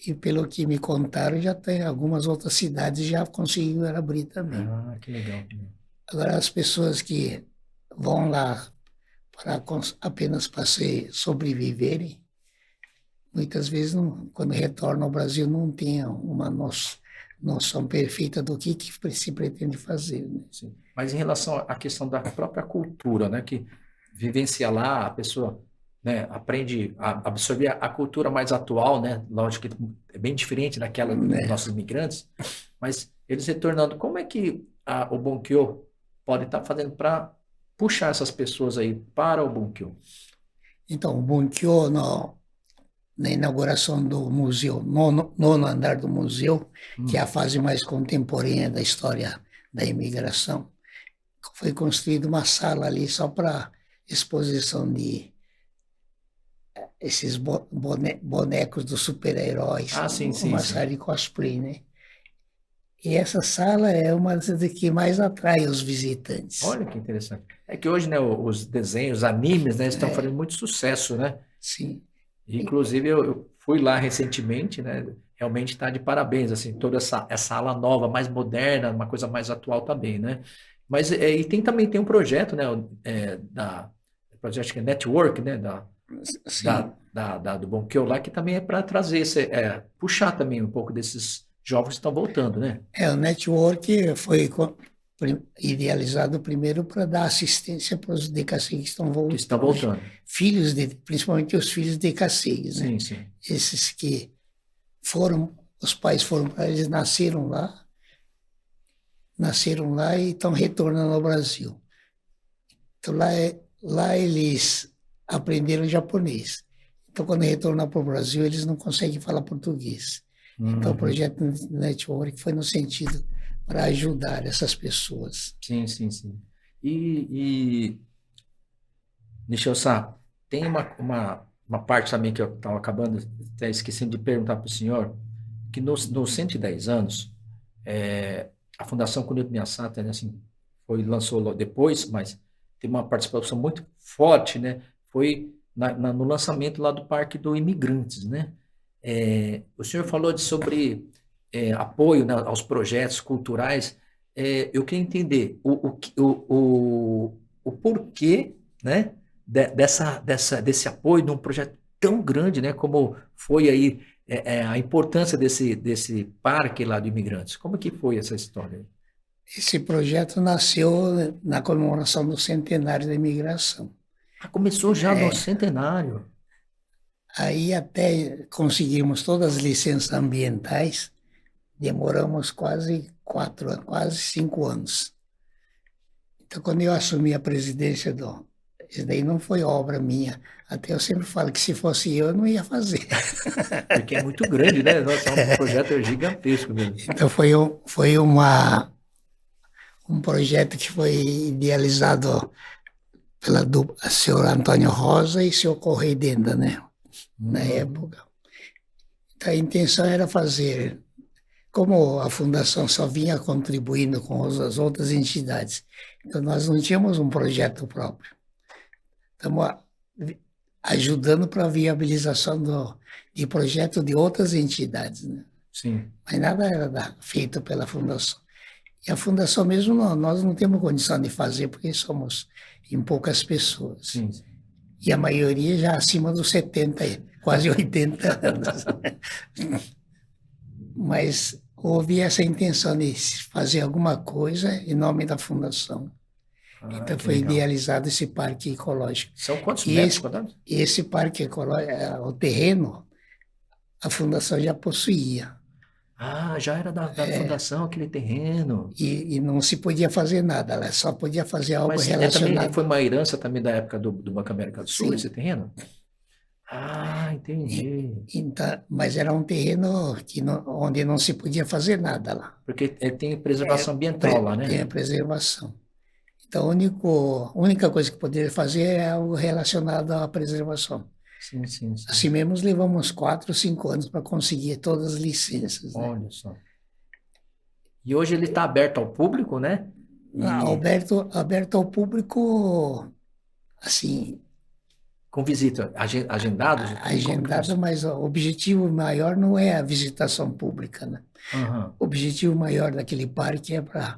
E pelo que me contaram, já tem algumas outras cidades já conseguiram abrir também. Ah, que legal. Agora, as pessoas que vão lá apenas para sobreviverem, muitas vezes, quando retornam ao Brasil, não têm uma noção perfeita do que se pretende fazer, né? Sim. Mas em relação à questão da própria cultura, né, que vivencia lá, a pessoa, né, aprende a absorver a cultura mais atual, né, lógico que é bem diferente daquela dos nossos imigrantes, mas eles retornando, como é que o Bunkyo pode estar fazendo para puxar essas pessoas aí para o Bunkyo? Então, o Bunkyo, na inauguração do museu, nono andar do museu, que é a fase mais contemporânea da história da imigração, foi construída uma sala ali só para exposição de esses bonecos dos super-heróis, Sim, sim, uma sim. série de cosplay, né? E essa sala é uma das que mais atrai os visitantes. Olha que interessante. É que hoje, né, os desenhos, os animes, né, estão fazendo muito sucesso, né? Sim. Inclusive, eu fui lá recentemente, né? Realmente está de parabéns, assim, toda essa ala nova, mais moderna, uma coisa mais atual também, né? Mas e também tem um projeto, né? Projeto que é Network, né? Sim. Do Bunkyo lá, que também é para trazer, puxar também um pouco desses jovens que estão voltando, né? O network foi idealizado primeiro para dar assistência para os decassegues que estão voltando. Que estão voltando. Principalmente os filhos de decassegues, né? Sim, sim. Esses que os pais foram para eles, nasceram lá e estão retornando ao Brasil. Então lá eles aprenderam japonês. Então quando retornam para o Brasil, eles não conseguem falar português. Então, o projeto Network foi no sentido para ajudar essas pessoas. Sim, sim, sim. Nishio-san, tem uma parte também que eu estava acabando, até esquecendo de perguntar para o senhor, que nos 110 anos, a Fundação Kunio Miyasata, né, assim, lançou depois, mas teve uma participação muito forte, né? Foi no lançamento lá do Parque do Imigrantes, né? O senhor falou sobre apoio, né, aos projetos culturais. Eu queria entender o porquê, né, desse apoio num projeto tão grande, né, como foi aí a importância desse parque lá de imigrantes. Como que foi essa história? Esse projeto nasceu na comemoração do centenário da imigração. Ah, começou já no centenário. Aí até conseguimos todas as licenças ambientais, demoramos quase 4 anos, quase 5 anos. Então, quando eu assumi a presidência isso daí não foi obra minha. Até eu sempre falo que se fosse eu não ia fazer. Porque é muito grande, né? Nossa, é um projeto gigantesco mesmo. Então, um projeto que foi idealizado pela dupla, senhor Antônio Rosa e senhor Correia, né? Na época. Então, a intenção era fazer, como a fundação só vinha contribuindo com as outras entidades, então nós não tínhamos um projeto próprio. Estamos ajudando para a viabilização de projeto de outras entidades, né? Sim. Mas nada era feito pela fundação. E a fundação mesmo, nós não temos condição de fazer, porque somos em poucas pessoas. Sim. E a maioria já acima dos 70, quase 80 anos. Mas houve essa intenção de fazer alguma coisa em nome da fundação. Então foi legal. idealizado esse parque ecológico. São quantos E metros quadrados? esse parque ecológico, o terreno, a fundação já possuía. Ah, já era da fundação aquele terreno. E não se podia fazer nada, ela só podia fazer algo Mas também relacionado. foi uma herança também da época do Banco América do Sul, Sim. esse terreno? Ah, entendi. Então, mas era um terreno onde não se podia fazer nada lá. Porque tem preservação ambiental lá, né? Tem a preservação. Então, a única coisa que poderia fazer é algo relacionado à preservação. Sim, sim, sim. Assim mesmo, levamos 4, 5 anos para conseguir todas as licenças. Né? Olha só. E hoje ele está aberto ao público, né? Aberto ao público, assim, Com visita, agendados? agendado, mas o objetivo maior não é a visitação pública. Né? Uhum. O objetivo maior daquele parque é para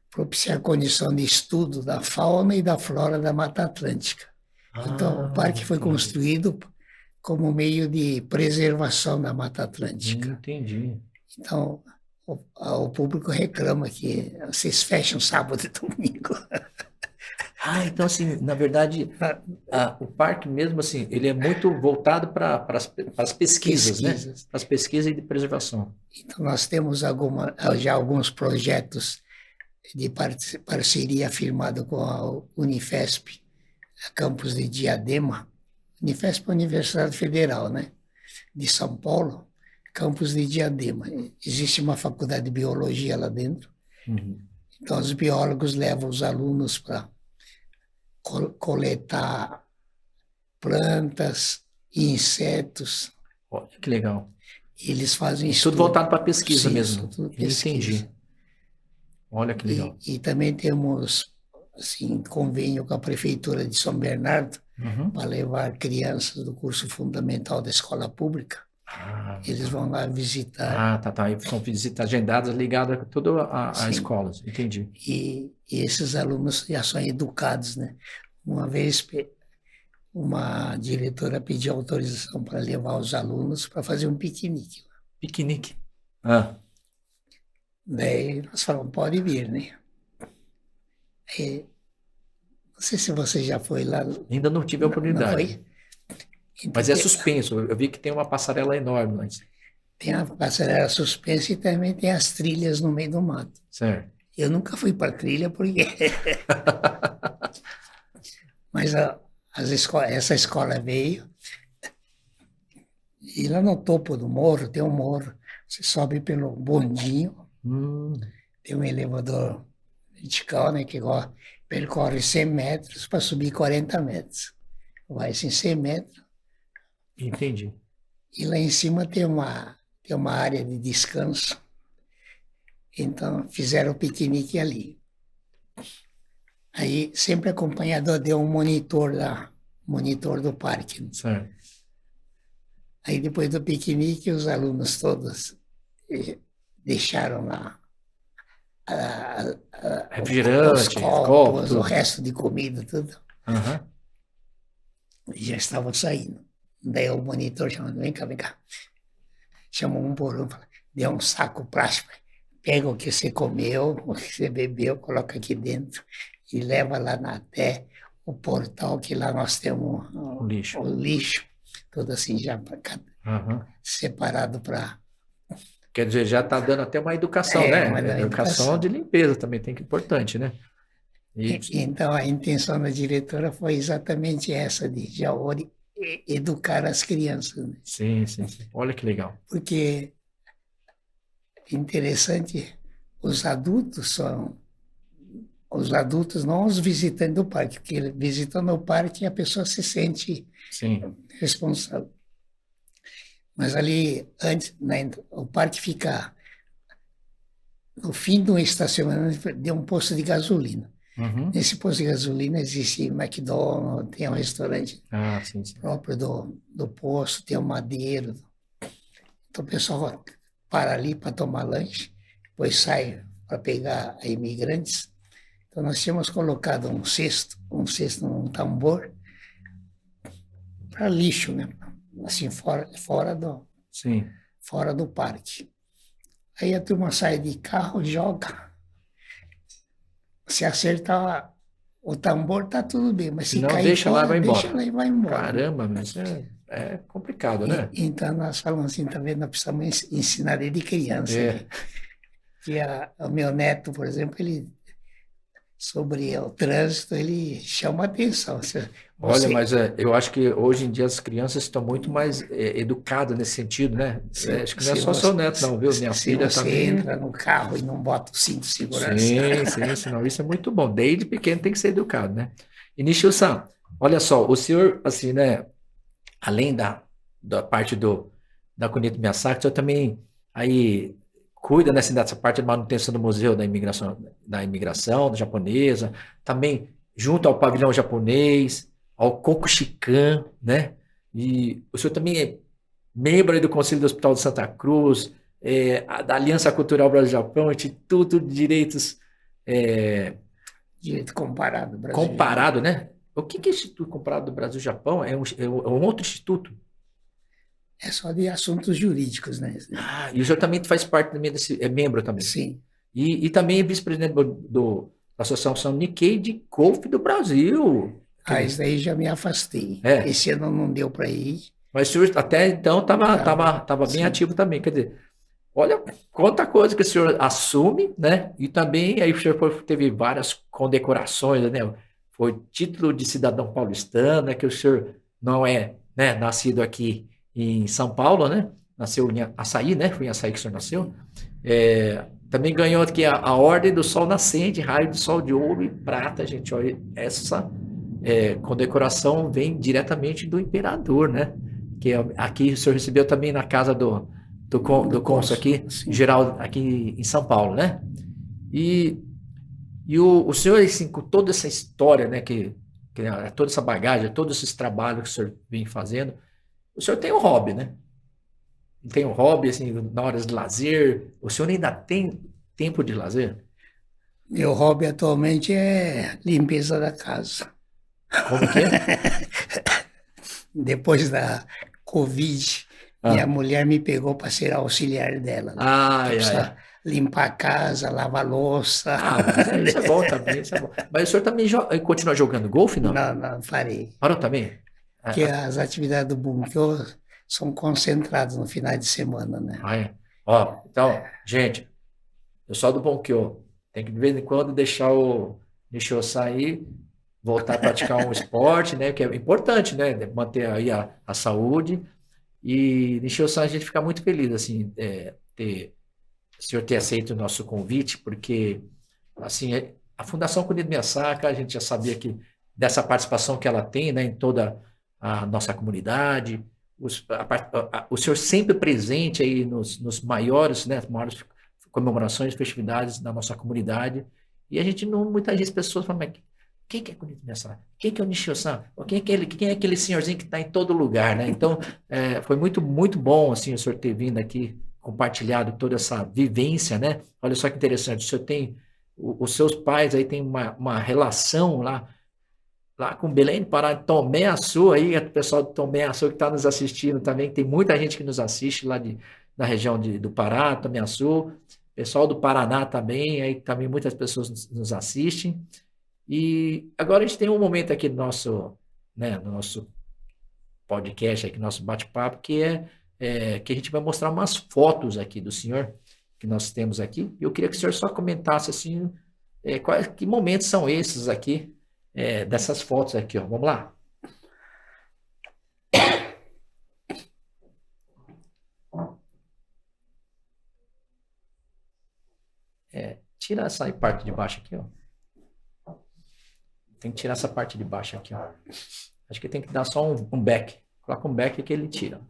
propiciar condição de estudo da fauna e da flora da Mata Atlântica. Então, o parque foi construído como meio de preservação da Mata Atlântica. Entendi. Então, o público reclama que vocês fecham sábado e domingo. Ah, então assim, na verdade, o parque mesmo assim, ele é muito voltado para as pesquisas, né? Para as pesquisas e de preservação. Então, nós temos já alguns projetos de parceria firmado com a Unifesp, a campus de Diadema. Unifesp é a Universidade Federal, né? De São Paulo, campus de Diadema. Existe uma faculdade de biologia lá dentro. Uhum. Então, os biólogos levam os alunos para coletar plantas e insetos. Olha que legal. Eles fazem tudo estudo. Voltado para pesquisa mesmo. Tudo pesquisa. Entendi. Olha que legal. E também temos assim, convênio com a Prefeitura de São Bernardo para levar crianças do curso fundamental da escola pública. Eles vão lá visitar. Tá. E são visitas agendadas ligadas a todas as escolas. Entendi. E esses alunos já são educados, né? Uma vez uma diretora pediu autorização para levar os alunos para fazer um piquenique. Piquenique? Daí nós falamos, pode vir, né? E, não sei se você já foi lá. Ainda não tive a oportunidade. Não foi? Então, mas é suspenso. Eu vi que tem uma passarela enorme. Mas... Tem a passarela suspensa e também tem as trilhas no meio do mato. Certo. Eu nunca fui para trilha porque... Mas essa escola veio e lá no topo do morro, tem um morro, você sobe pelo bondinho, tem um elevador vertical, né, que percorre 100 metros para subir 40 metros. Vai assim 100 metros. Entendi. E lá em cima tem uma área de descanso. Então, fizeram o piquenique ali. Aí, sempre acompanhado de um monitor do parque. Certo. Aí, depois do piquenique, os alunos todos deixaram lá refrigerante, os copos, o resto de comida, tudo. E já estavam saindo. Daí o monitor chamou, vem cá. Chamou um por um, deu um saco plástico, pega o que você comeu, o que você bebeu, coloca aqui dentro e leva lá até o portal, que lá nós temos O lixo. o lixo, todo assim já Aham. separado para... Quer dizer, já está dando até uma educação, Mas né? da Educação de educação. limpeza também tem que importante, né? E, Então, a intenção da diretora foi exatamente essa, de já educar as crianças, né? sim, sim, sim. Olha que legal. Porque é interessante, os adultos são os adultos, não os visitantes do parque, porque visitando o parque a pessoa se sente Sim, responsável. Mas ali, antes, o parque fica no fim de um estacionamento de um posto de gasolina. uhum. Nesse posto de gasolina existe McDonald's, tem um restaurante Ah, sim, sim. próprio do posto, tem um madeiro. Então o pessoal para ali para tomar lanche, depois sai para pegar imigrantes. Então nós tínhamos colocado um cesto num tambor para lixo, né? Assim, Sim. fora do parque. Aí a turma sai de carro, joga. Se acertar o tambor, tá tudo bem, mas Se se não, cair deixa lá e fora, vai deixa embora. lá e vai embora, né? Caramba, mas é complicado, né? Então nós falamos assim, também nós precisamos ensinar ele de criança, É. que o meu neto, por exemplo, ele sobre o trânsito, ele chama atenção. Olha, Você, mas eu acho que hoje em dia as crianças estão muito mais educadas nesse sentido, né? Acho que não é só seu neto, não, viu? Minha se filha você também. entra no carro e não bota o cinto de segurança, Sim, sim, senão isso é muito bom. Desde pequeno tem que ser educado, né? E Nishio-san, olha só, o senhor, assim, né? Além da parte da Kunito Miyasaki, o senhor também aí cuida, né, assim, dessa parte de manutenção do museu da imigração japonesa, também junto ao pavilhão japonês, ao Kokushikan, né? E o senhor também é membro aí do Conselho do Hospital de Santa Cruz, da Aliança Cultural Brasil-Japão, Instituto de Direitos é, direito comparado, Brasil e Japão. Comparado, né? O que é Instituto Comparado do Brasil-Japão? É um outro instituto. É só de assuntos jurídicos, né? Ah, e o senhor também faz parte também desse, é membro também. Sim. E também é vice-presidente da Associação Nikkei de Golfe do Brasil. Isso daí já me afastei. É, Esse ano não deu para ir. mas o senhor até então estava Tá, tava, tava bem sim. ativo também. Quer dizer, olha quanta coisa que o senhor assume, né? E também aí o senhor teve várias condecorações, né? Foi título de cidadão paulistano, né? Que o senhor não é, né, nascido aqui em São Paulo, né? Nasceu em Açaí, né? Foi em Açaí que o senhor nasceu. Também ganhou aqui a Ordem do Sol Nascente, Raio do Sol de Ouro e Prata, gente. Olha, essa condecoração vem diretamente do imperador, né? Que aqui o senhor recebeu também na casa do cônsul aqui, Sim. geral, aqui em São Paulo, né? E o senhor, assim, com toda essa história, né? Toda essa bagagem, todos esses trabalhos que o senhor vem fazendo, o senhor tem um hobby, né? Tem um hobby, assim, na hora de lazer. O senhor ainda tem tempo de lazer? Meu hobby atualmente é limpeza da casa. Como que é? Depois da Covid, minha Ah, mulher me pegou para ser auxiliar dela, né? Então ai, precisa ai. limpar a casa, lavar a louça. Ah, mas isso é bom também, isso é bom. Mas o senhor também continua jogando golfe, não? Não, não, parei. Parou também? Porque Ah, as atividades do Bunkyo são concentradas no final de semana, né? é. Ó, então, gente, pessoal do Bonkyo, tem que de vez em quando deixar eu sair, voltar a praticar um esporte, né? Que é importante, né? Manter aí a saúde. E Nishio-san, a gente fica muito feliz, assim, o senhor ter aceito o nosso convite, porque, assim, a Fundação Kunito Miyasaka, a gente já sabia que dessa participação que ela tem, né, em toda a nossa comunidade, o senhor sempre presente aí nos maiores, né, maiores comemorações, festividades da nossa comunidade, e a gente não, muitas vezes pessoas falam, mas quem que é Kunito Miyasaka? Quem que é o Nishio-san? Quem é aquele senhorzinho que está em todo lugar, né? Então, foi muito, muito bom, assim, o senhor ter vindo aqui, compartilhado toda essa vivência, né? Olha só que interessante, o senhor tem, os seus pais aí têm uma relação lá com Belém do Pará, Tomé Açu, aí, o pessoal do Tomé Açu que está nos assistindo também, tem muita gente que nos assiste lá na região do Pará, Tomé Açu, pessoal do Paraná também, aí também muitas pessoas nos assistem, E agora a gente tem um momento aqui né, no nosso podcast, aqui, nosso bate-papo, que a gente vai mostrar umas fotos aqui do senhor que nós temos aqui. Eu queria que o senhor só comentasse assim, que momentos são esses aqui, dessas fotos aqui, ó. Vamos lá. Tira essa parte de baixo aqui, ó. Tem que tirar essa parte de baixo aqui, ó. Acho que tem que dar só um back. Coloca um back que ele tira.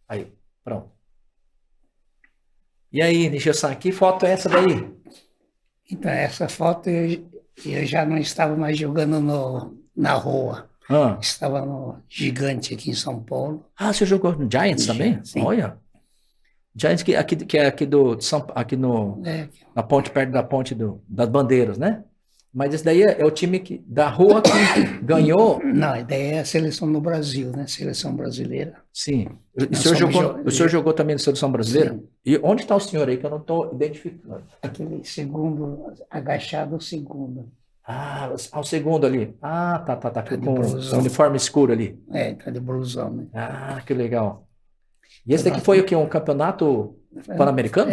Aí, pronto. E aí, Nishio-san, que foto é essa daí? Então, essa foto eu já não estava mais jogando na rua. Estava no Gigante aqui em São Paulo. Ah, você jogou no Giants também? Sim. Olha. Giants que é aqui aqui na ponte, perto da ponte das Bandeiras, né? Mas esse daí é o time da rua que ganhou. Não, a ideia é a seleção do Brasil, né? Seleção brasileira. Sim. O senhor jogou também na seleção brasileira? Sim. E onde está o senhor aí que eu não estou identificando? Aquele segundo, agachado, o segundo. Ah, o segundo ali. Ah, tá. Com o uniforme escuro ali. Tá de blusão, né? Ah, que legal. E esse daqui foi o quê? Um campeonato pan-americano?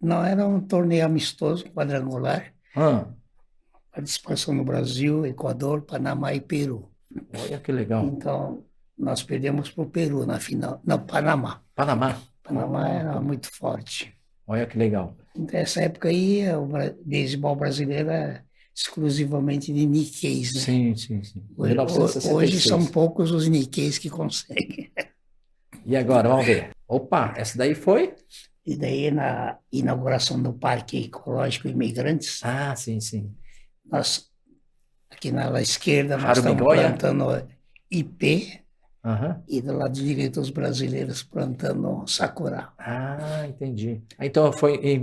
Não, era um torneio amistoso, quadrangular. Participação no Brasil, Equador, Panamá e Peru. Olha que legal. Então, nós perdemos para o Peru na final. Não, Panamá. Panamá era muito forte. Olha que legal. Então, nessa época aí, o beisebol brasileiro era exclusivamente de Nikkeis, né? Sim. Hoje são poucos os Nikkeis que conseguem. E agora, vamos ver. Opa, essa daí foi? E daí na inauguração do Parque Ecológico Imigrantes. Ah, sim. Nós, aqui na ala esquerda, nós estamos plantando IP, e do lado direito os brasileiros plantando Sakura. Ah, entendi. Então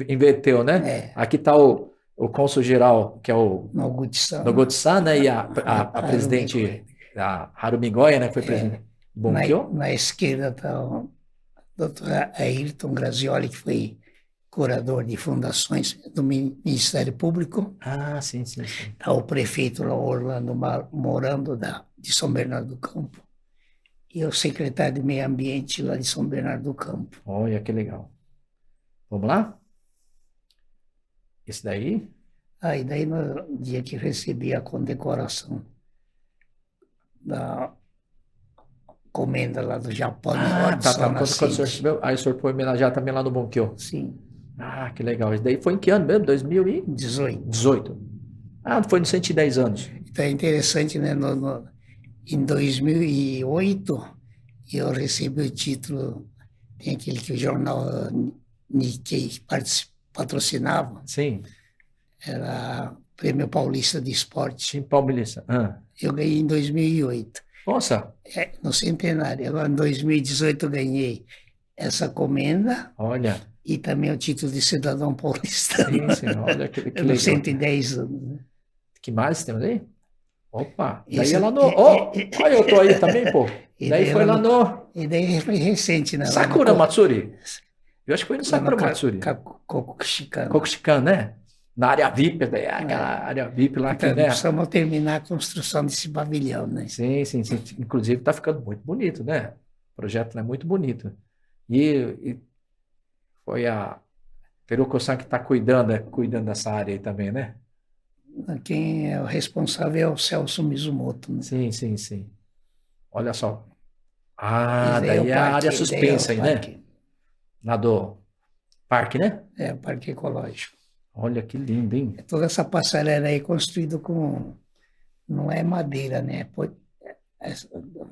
inverteu, né? É. Aqui está o cônsul-geral, que é o Noguchi-san, né? E a presidente, a Harumi Goya, né? Foi presidente. Na esquerda está o Dr. Ayrton Grazioli, que foi curador de fundações do Ministério Público. Ah, sim. Está o prefeito Orlando Morando, de São Bernardo do Campo, e o secretário de Meio Ambiente lá de São Bernardo do Campo. Olha que legal. Vamos lá? Esse daí? E daí no dia que recebi a condecoração da comenda lá do Japão. Quando o senhor recebeu, aí o senhor foi homenagear também lá no Bunkyo. Sim. Ah, que legal. Isso daí foi em que ano mesmo? 2018. Ah, foi nos 110 anos. Então é interessante, né? Em 2008, eu recebi o título, tem aquele que o jornal Nikkei patrocinava. Sim. Era Prêmio Paulista de Esporte. Sim, Paulista. Eu ganhei em 2008. Nossa! No centenário. Agora, em 2018, eu ganhei essa comenda. Olha. E também o título de cidadão paulistano. Sim, olha que legal. 110 anos. Né? Que mais temos aí? Opa! Daí é lá no... olha, eu tô aí também, pô. Daí foi lá no... E daí foi recente, né? Sakura Matsuri. Eu acho que foi no Sakura Matsuri. Kokushikan, né? Na área VIP, daí, aquela área VIP lá. Então, né? Precisamos terminar a construção desse pavilhão, né? Sim. Inclusive está ficando muito bonito, né? O projeto é muito bonito. E foi a Peruco-san que está cuidando dessa área aí também, né? Quem é o responsável é o Celso Mizumoto. Né? Sim. Olha só. Daí é a área suspensa aí, né? Lá do parque, né? É, o Parque Ecológico. Olha que lindo, hein? Toda essa passarela aí construída com... Não é madeira, né?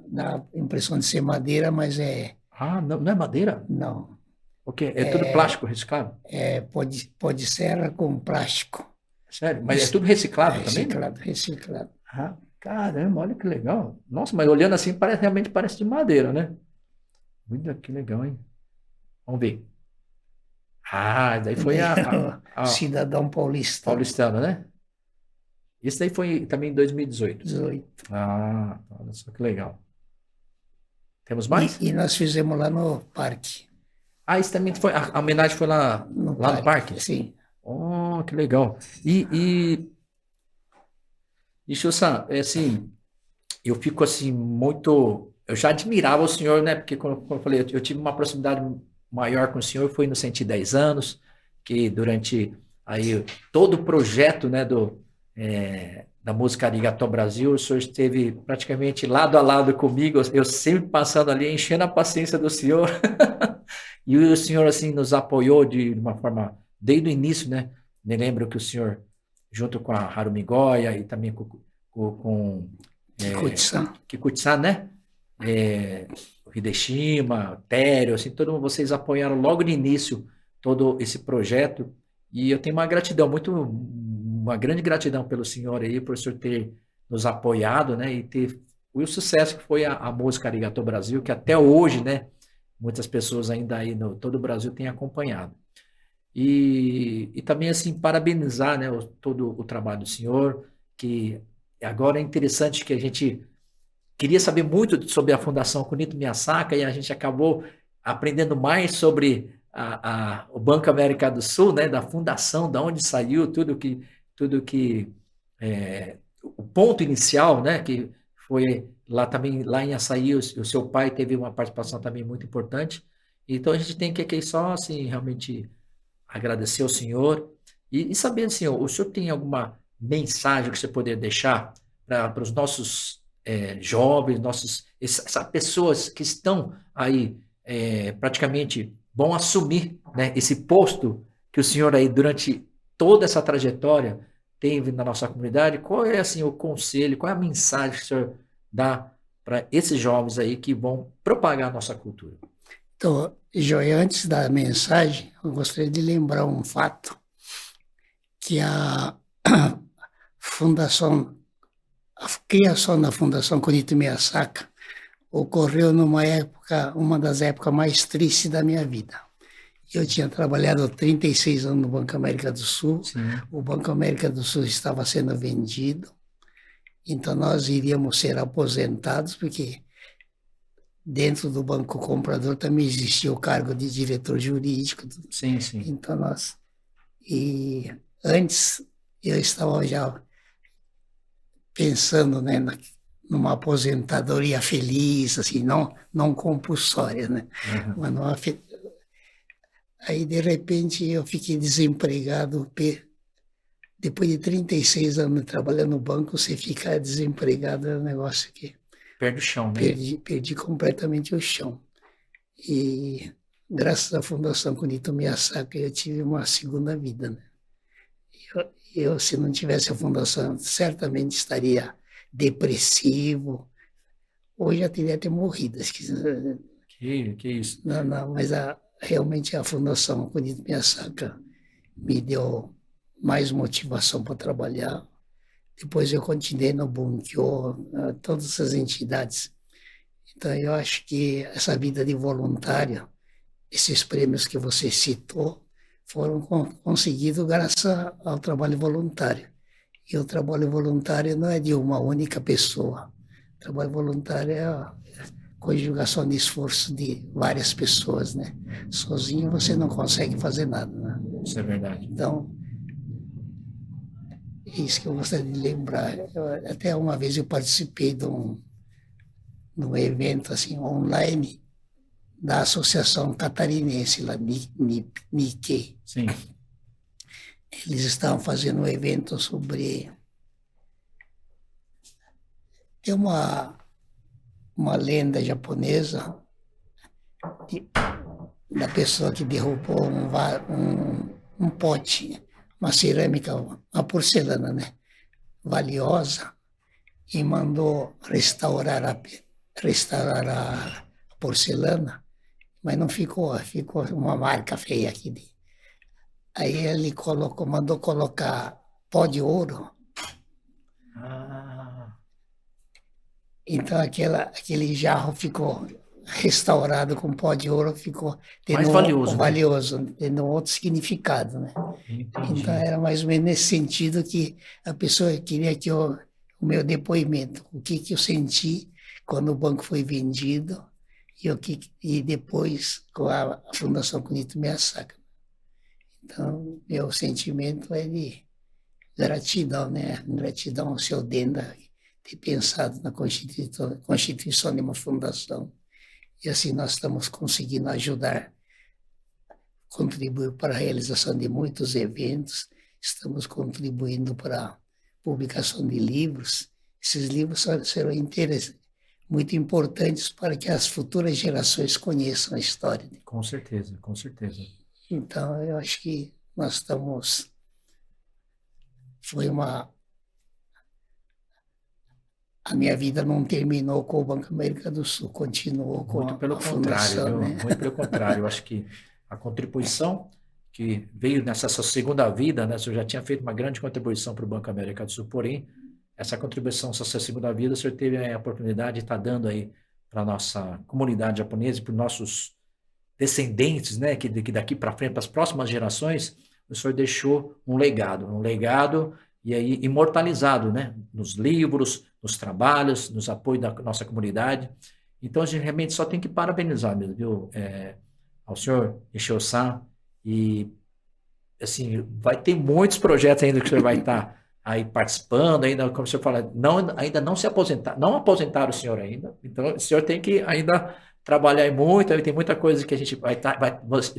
Dá a impressão de ser madeira, mas é... Não é madeira? Não. O quê? É tudo plástico reciclado? É pó de serra com plástico. Sério? Mas é tudo reciclado também? Reciclado. Caramba, olha que legal. Nossa, mas olhando assim, realmente parece de madeira, né? Olha que legal, hein? Vamos ver. Daí foi a cidadão paulistano. Paulistano, né? Isso daí foi também em 2018. Olha só que legal. Temos mais? E nós fizemos lá no parque. Isso também foi, a homenagem foi lá no parque? Sim. Oh, que legal. E E, Chussan, é assim, eu fico assim muito. Eu já admirava o senhor, né? Porque, como eu falei, eu tive uma proximidade maior com o senhor, foi nos 110 anos, que durante aí todo o projeto, né, da música Arigatô Brasil, o senhor esteve praticamente lado a lado comigo, eu sempre passando ali, enchendo a paciência do senhor. E o senhor, assim, nos apoiou de uma forma, desde o início, né? Me lembro que o senhor, junto com a Harumi Goya e também com Kikuchi-san. Kikuchi-san, né? O Hideshima, o Tério, assim, todo mundo, vocês apoiaram logo no início todo esse projeto. E eu tenho uma gratidão, uma grande gratidão pelo senhor aí, por o senhor ter nos apoiado, né? E ter o sucesso que foi a música Arigatô Brasil, que até hoje, né? Muitas pessoas ainda aí no todo o Brasil têm acompanhado. E também, assim, parabenizar, né, todo o trabalho do senhor, que agora é interessante que a gente queria saber muito sobre a Fundação Kunito Miyasaka e a gente acabou aprendendo mais sobre o Banco América do Sul, né, da fundação, da onde saiu, tudo que o ponto inicial, né, que foi lá também, lá em Açaí, o seu pai teve uma participação também muito importante. Então a gente tem que aqui só, assim, realmente agradecer ao senhor e saber, senhor, o senhor tem alguma mensagem que você poderia deixar para os nossos jovens, essas pessoas que estão aí praticamente vão assumir, né, esse posto que o senhor aí durante toda essa trajetória teve na nossa comunidade? Qual é assim o conselho, qual é a mensagem que o senhor dá para esses jovens aí que vão propagar a nossa cultura? Então, Joia, antes da mensagem, eu gostaria de lembrar um fato, que a fundação, a criação da Fundação Kunito Miyasaka ocorreu numa época, uma das épocas mais tristes da minha vida. Eu tinha trabalhado 36 anos no Banco América do Sul. Sim. O Banco América do Sul estava sendo vendido, então nós iríamos ser aposentados, porque dentro do Banco Comprador também existia o cargo de diretor jurídico. Sim, sim. Então e antes eu estava já pensando, né, numa aposentadoria feliz, assim, não compulsória, né? Uhum. Mas aí, de repente, eu fiquei desempregado. Depois de 36 anos trabalhando no banco, você ficar desempregado é um negócio que Perde o chão, né? perdi completamente o chão. E graças à Fundação Kunito Miyasaka, eu tive uma segunda vida, né? Se não tivesse a fundação, certamente estaria depressivo. Hoje já teria até morrido. Que isso? Não, mas realmente a Fundação Kunito Miyasaka me deu mais motivação para trabalhar. Depois eu continuei no Bunkyo, todas essas entidades. Então eu acho que essa vida de voluntário, esses prêmios que você citou, foram conseguidos graças ao trabalho voluntário. E o trabalho voluntário não é de uma única pessoa. O trabalho voluntário é a conjugação de esforço de várias pessoas, né? Sozinho você não consegue fazer nada, né? Isso é verdade. Então, é isso que eu gostaria de lembrar. Até uma vez eu participei de um evento assim, online, da Associação Catarinense, lá, Nikkei. Sim. Eles estavam fazendo um evento sobre... Tem uma lenda japonesa da pessoa que derrubou um pote, uma cerâmica, uma porcelana, né, valiosa, e mandou restaurar a porcelana, mas não ficou uma marca feia aqui. Aí ele mandou colocar pó de ouro. Então aquele jarro ficou restaurado com pó de ouro, ficou mais valioso, valioso, tendo outro significado, né? Entendi. Então era mais ou menos nesse sentido que a pessoa queria que o meu depoimento, o que eu senti quando o banco foi vendido e depois com a Fundação Kunito Miyasaka. Então, meu sentimento é de gratidão, né? Gratidão ao seu Denda ter pensado na constituição de uma fundação. E assim nós estamos conseguindo ajudar, contribuir para a realização de muitos eventos, estamos contribuindo para a publicação de livros. Esses livros serão muito importantes para que as futuras gerações conheçam a história. Com certeza, com certeza. Então, eu acho que nós estamos... A minha vida não terminou com o Banco América do Sul, continuou com a fundação. Né? Muito pelo contrário. Eu acho que a contribuição que veio nessa sua segunda vida, né? O senhor já tinha feito uma grande contribuição para o Banco América do Sul, porém, essa contribuição, essa sua segunda vida, o senhor teve a oportunidade de estar dando aí para a nossa comunidade japonesa, para os nossos descendentes, né? Que daqui para frente, para as próximas gerações, o senhor deixou um legado e aí imortalizado, né? Nos livros, nos trabalhos, nos apoios da nossa comunidade. Então, a gente realmente só tem que parabenizar mesmo, viu? Ao senhor Nishio-san, e assim, vai ter muitos projetos ainda que o senhor vai estar aí participando, ainda, como o senhor fala, ainda não se aposentar, não aposentaram o senhor ainda, então o senhor tem que ainda trabalhar muito, tem muita coisa que a gente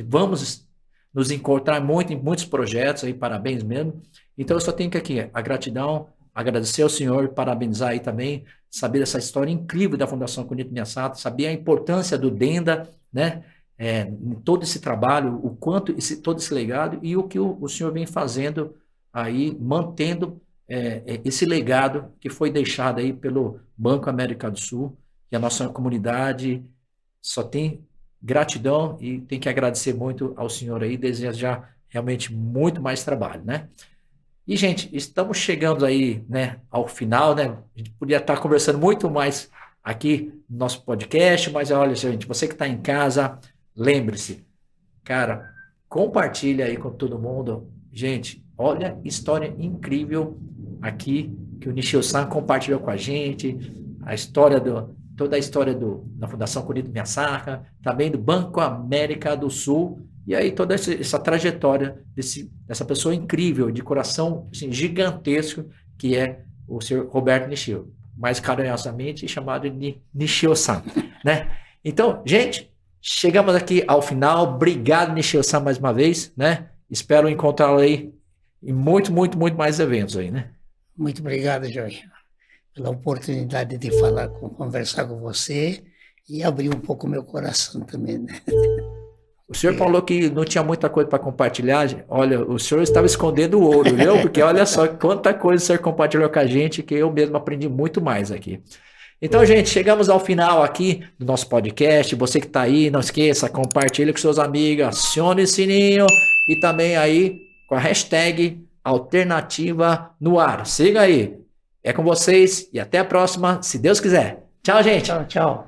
vamos nos encontrar muito em muitos projetos aí, parabéns mesmo. Então eu só tenho que aqui a gratidão, agradecer ao senhor, parabenizar aí também, saber essa história incrível da Fundação Kunito Miyasato, saber a importância do Denda, né? Em todo esse trabalho, o quanto todo esse legado e o que o senhor vem fazendo aí, mantendo esse legado que foi deixado aí pelo Banco América do Sul, e a nossa comunidade só tem gratidão e tem que agradecer muito ao senhor aí, desejar realmente muito mais trabalho, né? E, gente, estamos chegando aí, né, ao final, né? A gente podia estar conversando muito mais aqui no nosso podcast, mas olha, gente, você que está em casa, lembre-se, cara, compartilha aí com todo mundo. Gente, olha, história incrível aqui que o Nishio-san compartilhou com a gente, toda a história da Fundação Kunito Miyasato, também do Banco América do Sul, e aí toda essa trajetória dessa pessoa incrível, de coração assim, gigantesco, que é o senhor Roberto Nishio, mais carinhosamente chamado de Nishio-san, né? Então, gente, chegamos aqui ao final. Obrigado, Nishio-san, mais uma vez, né? Espero encontrá-lo aí em muito mais eventos aí, né? Muito obrigado, Jorge, pela oportunidade de conversar com você e abrir um pouco meu coração também, né? O senhor falou que não tinha muita coisa para compartilhar. Olha, o senhor estava escondendo o ouro, viu? Porque olha só quanta coisa o senhor compartilhou com a gente, que eu mesmo aprendi muito mais aqui. Então, gente, chegamos ao final aqui do nosso podcast. Você que está aí, não esqueça, compartilhe com seus amigos, acione o sininho e também aí com a hashtag Alternativa no Ar. Siga aí. É com vocês e até a próxima, se Deus quiser. Tchau, gente. Tchau, tchau.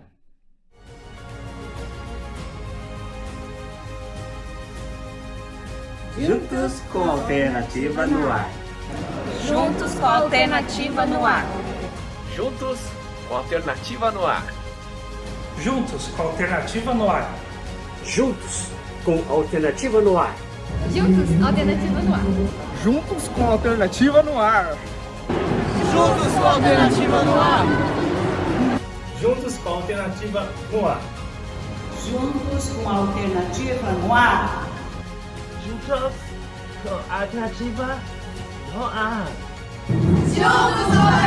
Juntos com a Alternativa no Ar. Juntos com a Alternativa no Ar. Juntos com a Alternativa no Ar. Juntos com a Alternativa no Ar. Juntos com a Alternativa no Ar. Juntos, Alternativa no Ar. Juntos com a Alternativa no Ar. Juntos com a Alternativa no Ar. Juntos com a Alternativa no Ar. Juntos com a Alternativa no Ar. Juntos com a Alternativa no Ar. Juntos com a